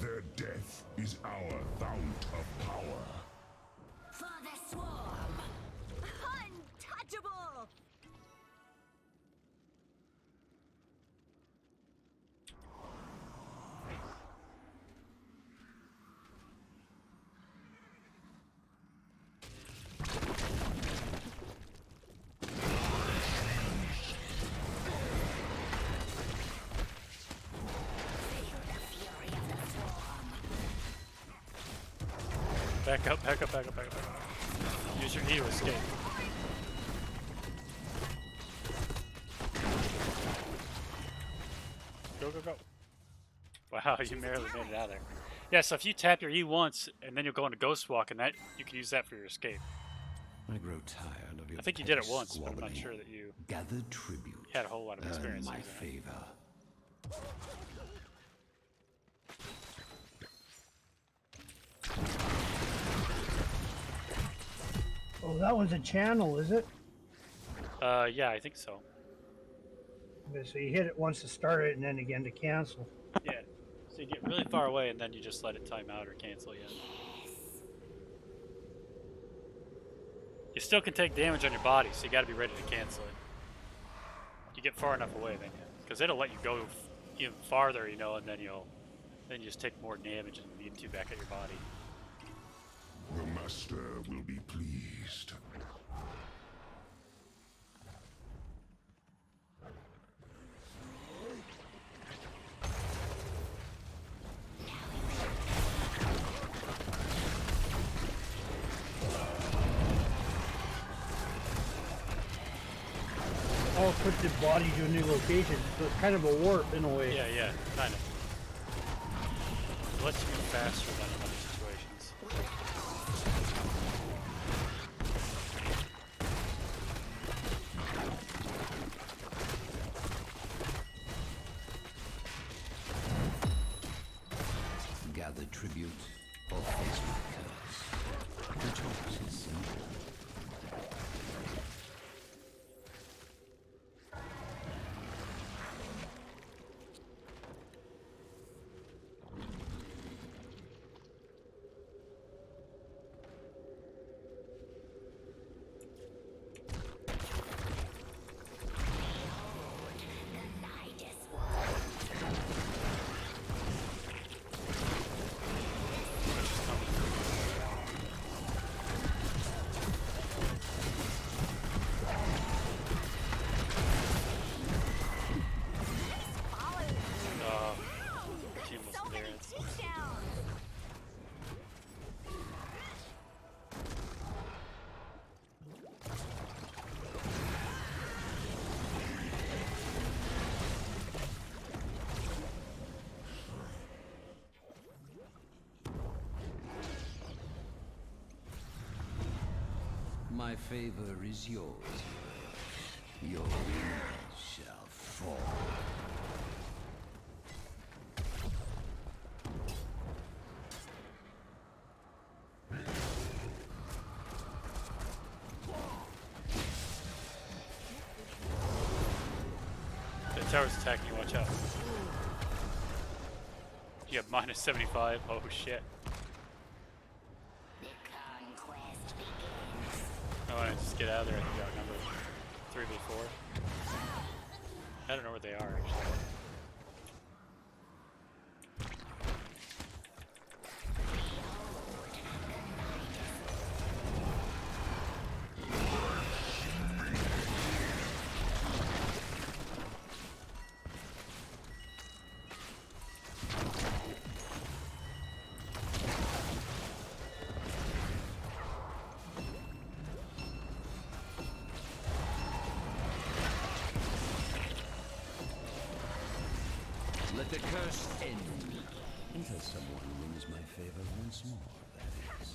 Their death is our fount of power. For the swarm. Untouchable. Back up, back up, back up, back up, back up. Use your E to escape. Go, go, go. Wow, you merely made it out of there. Yeah, so if you tap your E once, and then you'll go into Ghost Walk, and that you can use that for your escape. I grow tired of your I think you did it petty once, but I'm not squabbling. sure that you Gather tribute. had a whole lot of Earn experience my using it. favor. Oh, that one's a channel, is it? Yeah, I think so. Okay, so you hit it once to start it and then again to cancel. Yeah. So you get really far away, and then you just let it time out or cancel again. You still can take damage on your body, so you got to be ready to cancel it. You get far enough away, then, because it'll let you go even farther, you know, and then you just take more damage and need to back at your body. The master will be pleased. Oh, put the body to a new location. So it's kind of a warp in a way. Yeah, yeah, kind of. It lets you move faster than in other situations. Gather tribute or face my curse. The choice is simple. my favor is yours. Your enemies shall fall. The tower's attacking you, watch out. You have minus 75. Oh shit. I want to just get out of there. I think you're outnumbered 3v4. I don't know where they are actually. Let the curse end. Until someone wins my favor once more, that is.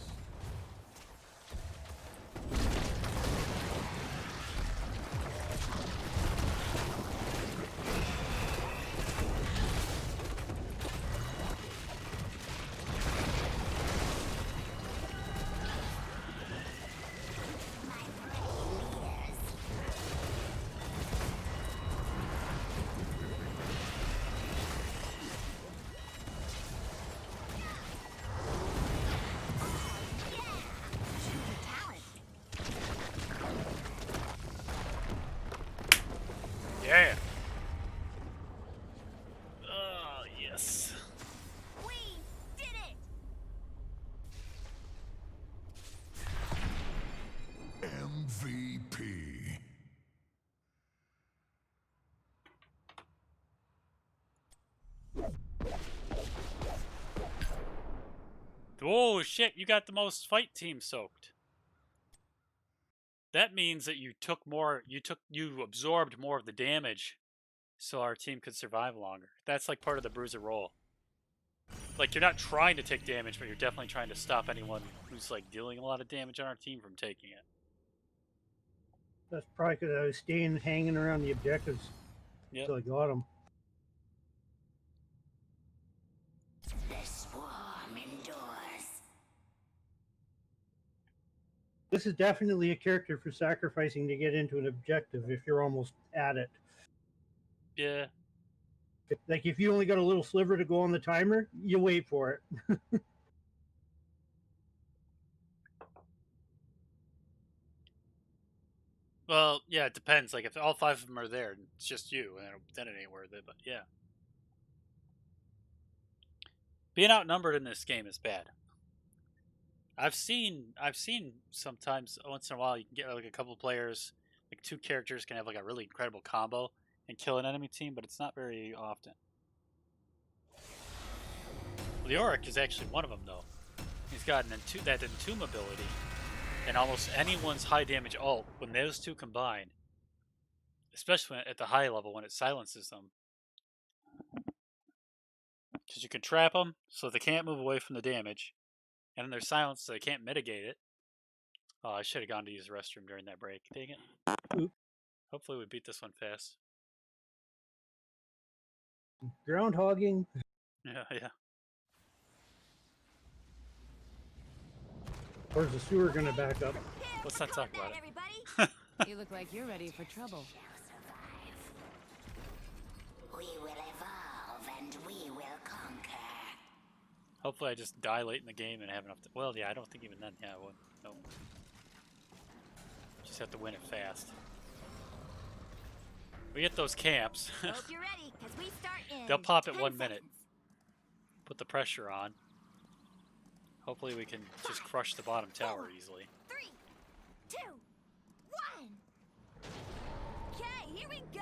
Yeah. Oh, yes. We did it! MVP. Oh shit, you got the most fight team soaked. That means that you took more, you absorbed more of the damage so our team could survive longer. That's like part of the bruiser role. Like, you're not trying to take damage, but you're definitely trying to stop anyone who's like dealing a lot of damage on our team from taking it. That's probably because I was staying hanging around the objectives until I got them. The swarm endures. This is definitely a character for sacrificing to get into an objective if you're almost at it. Yeah. Like if you only got a little sliver to go on the timer, you wait for it. Well, yeah, it depends. Like, if all 5 of them are there, and it's just you, and then it ain't worth it, but yeah. Being outnumbered in this game is bad. I've seen sometimes, once in a while, you can get like a couple players, like 2 characters can have like a really incredible combo and kill an enemy team, but it's not very often. The Auric is actually one of them, though. He's got that Entomb ability, and almost anyone's high damage ult, when those two combine, especially at the high level when it silences them, because you can trap them so they can't move away from the damage, and then they're silenced so they can't mitigate it. Oh, I should have gone to use the restroom during that break. Dang it. Oop. Hopefully we beat this one fast. Groundhogging. Yeah. Where's the sewer going to back up? Let's not talk about it. You look like you're ready for trouble. We will evolve and we will conquer. Hopefully I just die late in the game and have enough to... Well, yeah, I don't think even then. Yeah, I won't. No. Just have to win it fast. We get those camps. Hope you're ready, 'cause we start in They'll pop at 10 1 minute. seconds. Put the pressure on. Hopefully we can just crush the bottom tower easily. 3, 2, 1. Okay, here we go.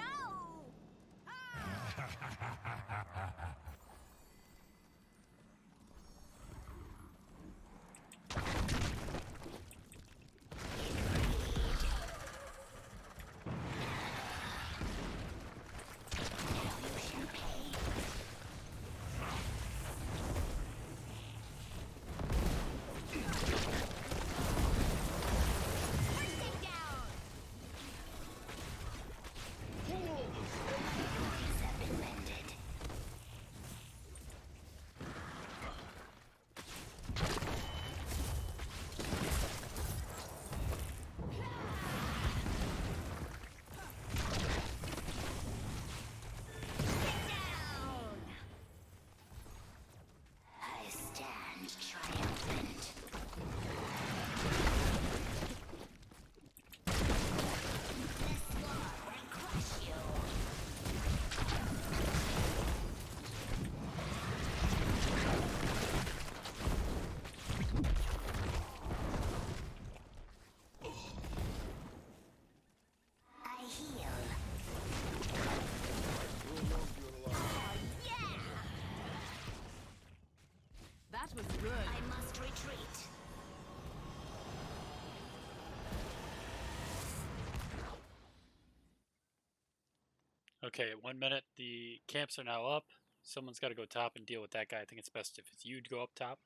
Okay, 1 minute. The camps are now up. Someone's got to go top and deal with that guy. I think it's best if it's you to go up top.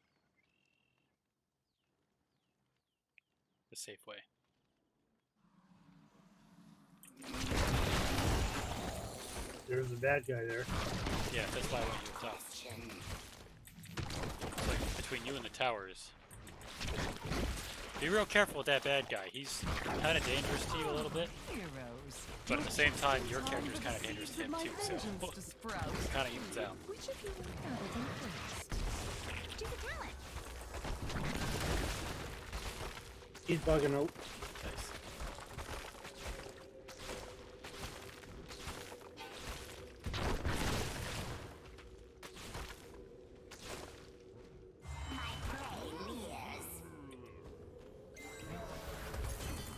The safe way. There's a bad guy there. Yeah, that's why I want you up top. It's like between you and the towers. Be real careful with that bad guy. He's kind of dangerous to you a little bit. Heroes. But at the same time, your character's kind of dangerous to him too, so it kind of evens out. Which of you will handle them first? Do the talent. He's bugging out. Nice.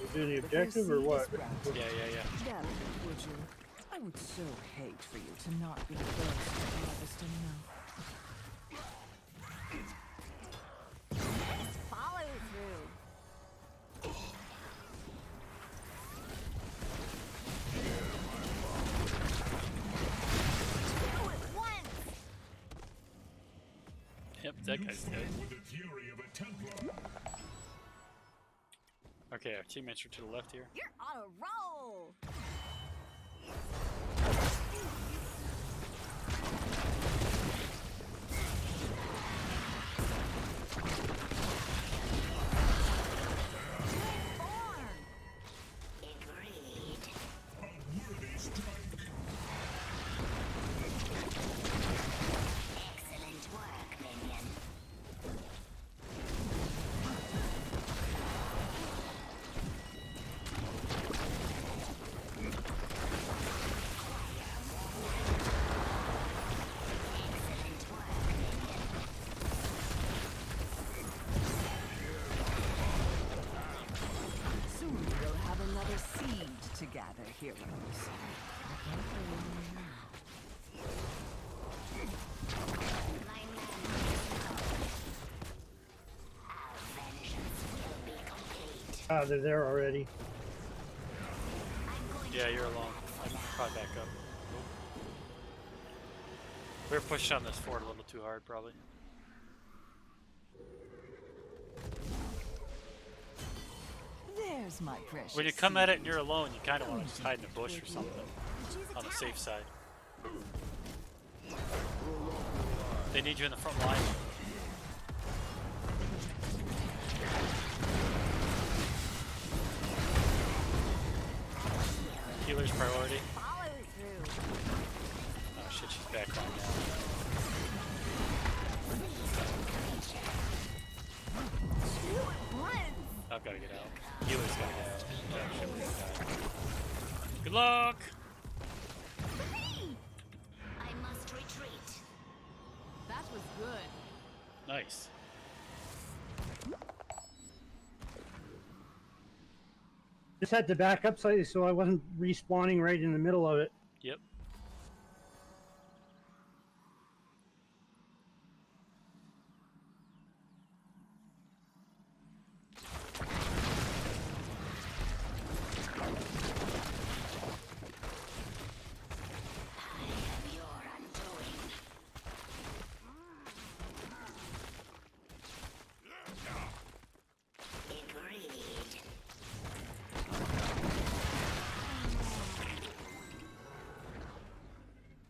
You doing the objective or what? Yeah. Yeah, would you? I would so hate for you to not be the first to harvest enough. Follow through. Do it once. Yep, that guy's dead. Okay, our teammates are to the left here. You're on a roll. Soon we'll have another seed to gather, heroes. Ah, they're there already. Yeah, you're alone. I can probably back up. We were pushing on this fort a little too hard, probably. There's my precious. When you come at it and you're alone, you kind of want to just hide in a bush or something on the safe side. They need you in the front line. Healer's priority. Follow through. Oh shit, she's back on now. Do it once. I've got to get out. Healer's got to get out. Yeah, shit, we're gonna die. Good luck! I must retreat. That was good. Nice. Just had to back up slightly so I wasn't respawning right in the middle of it. Yep.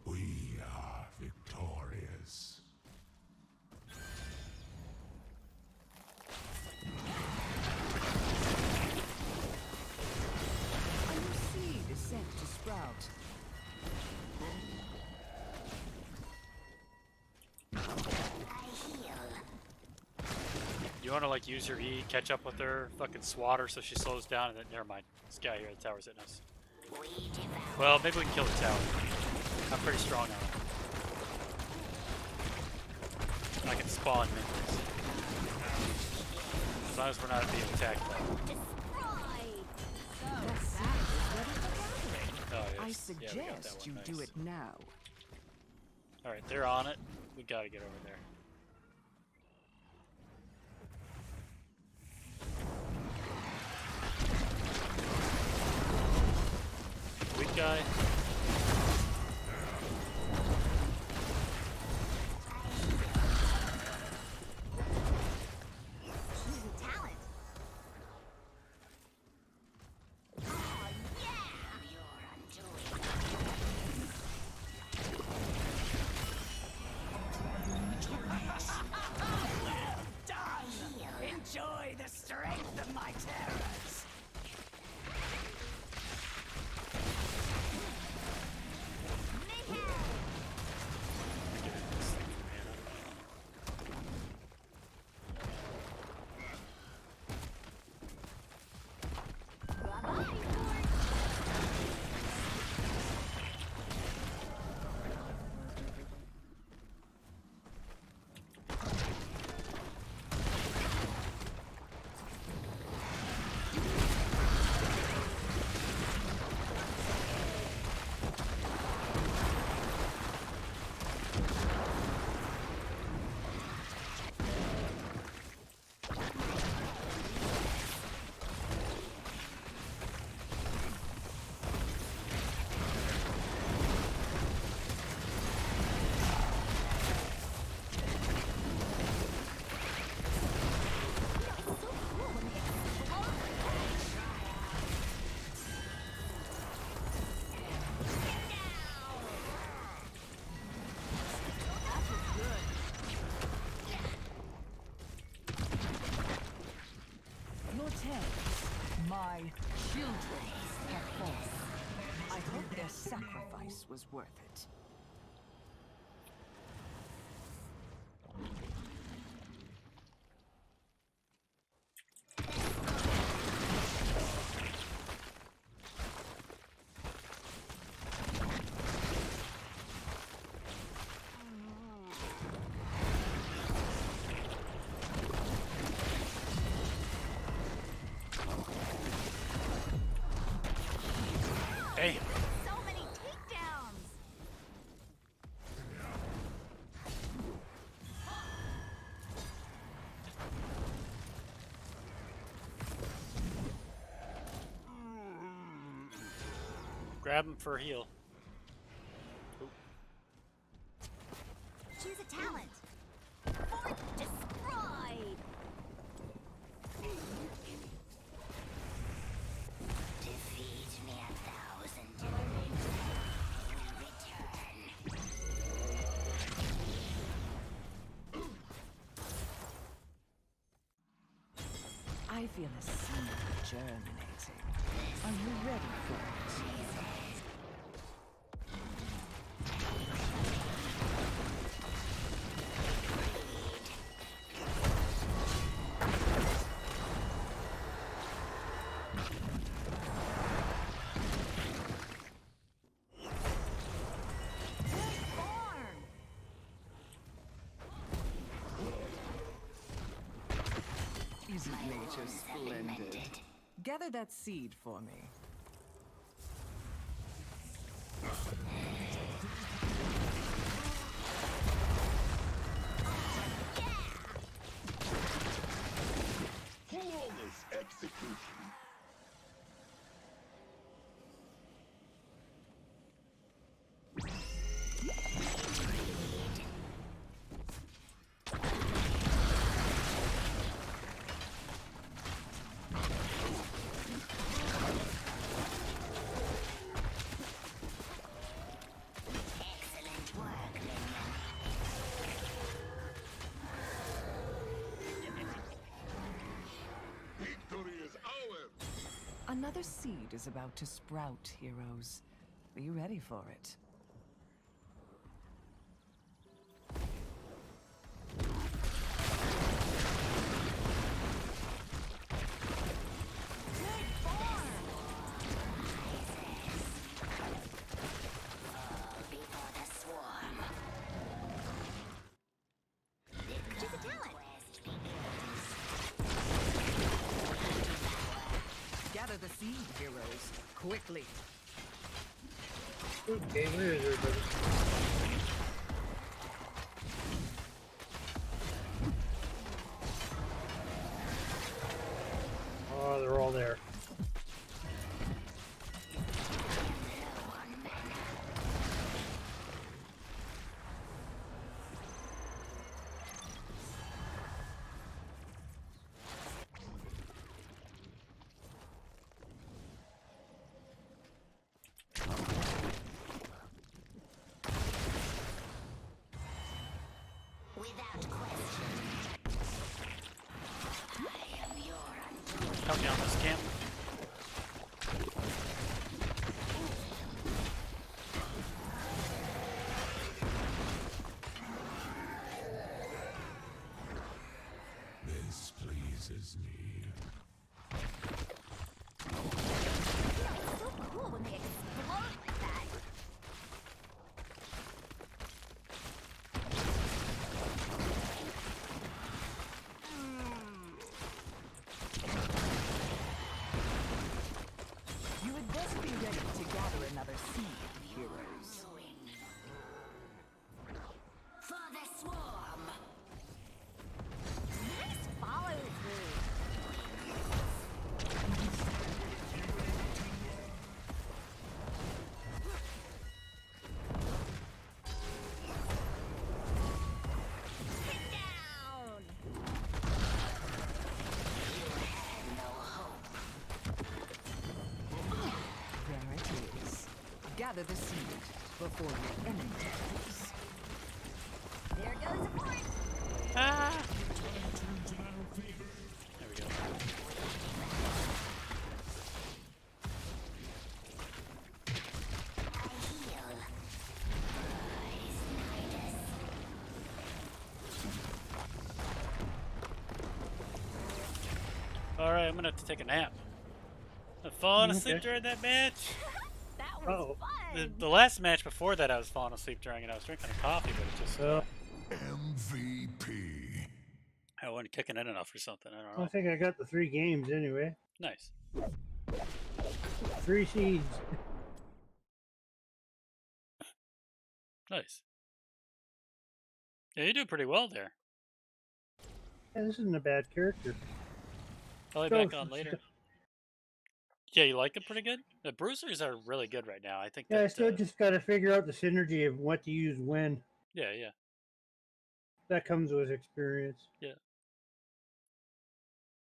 We are victorious. A new seed is set to sprout. You want to like use your E, catch up with her, fucking swat her so she slows down, and then never mind. This guy here, the tower's hitting us. Well, maybe we can kill the tower. I'm pretty strong on it. I can spawn minions. As long as we're not being attacked by them. That seed is ready for gathering. Oh, I yes. Yeah, we got that suggest one. you Nice. do it now. Alright, they're on it. We gotta get over there. Weak guy. children have fallen. I hope their sacrifice was worth it. Damn. So many takedowns. Grab him for a heal. Choose a talent. Fort destroyed. Defeat me 1,000 times. I feel a seed germinating. Are you ready for it? Isn't nature splendid? Gather that seed for me. Flawless execution. Excellent work, Minion. Victory is ours. Another seed is about to sprout, heroes. Be ready for it. Before the swarm. Choose a talent. Gather the seed, heroes. Quickly. Okay, where is everybody? Oh, they're all there. Without question. I am your Help me on this camp. This pleases me. so cool when they explode like that. You had best be ready to gather another seed, heroes. For the swarm. Nice follow through. Get down. No hope. There it is. Gather the seed before your enemy does. There goes the point. Ah! There we go. Alright, I'm gonna have to take a nap. I'm falling asleep Okay. during that match. That was Uh-oh. fun. The last match before that, I was falling asleep during, and I was drinking a coffee, but it just MVP. I wasn't kicking in enough or something. I don't I know. think I got the 3 games anyway. Nice. 3 seeds. Nice. Yeah, you do pretty well there. Yeah, this isn't a bad character. I'll be Go, back on later. Yeah, you like it pretty good? The Bruisers are really good right now. I think Yeah, I that. still just got to figure out the synergy of what to use when. Yeah, yeah. That comes with experience. Yeah.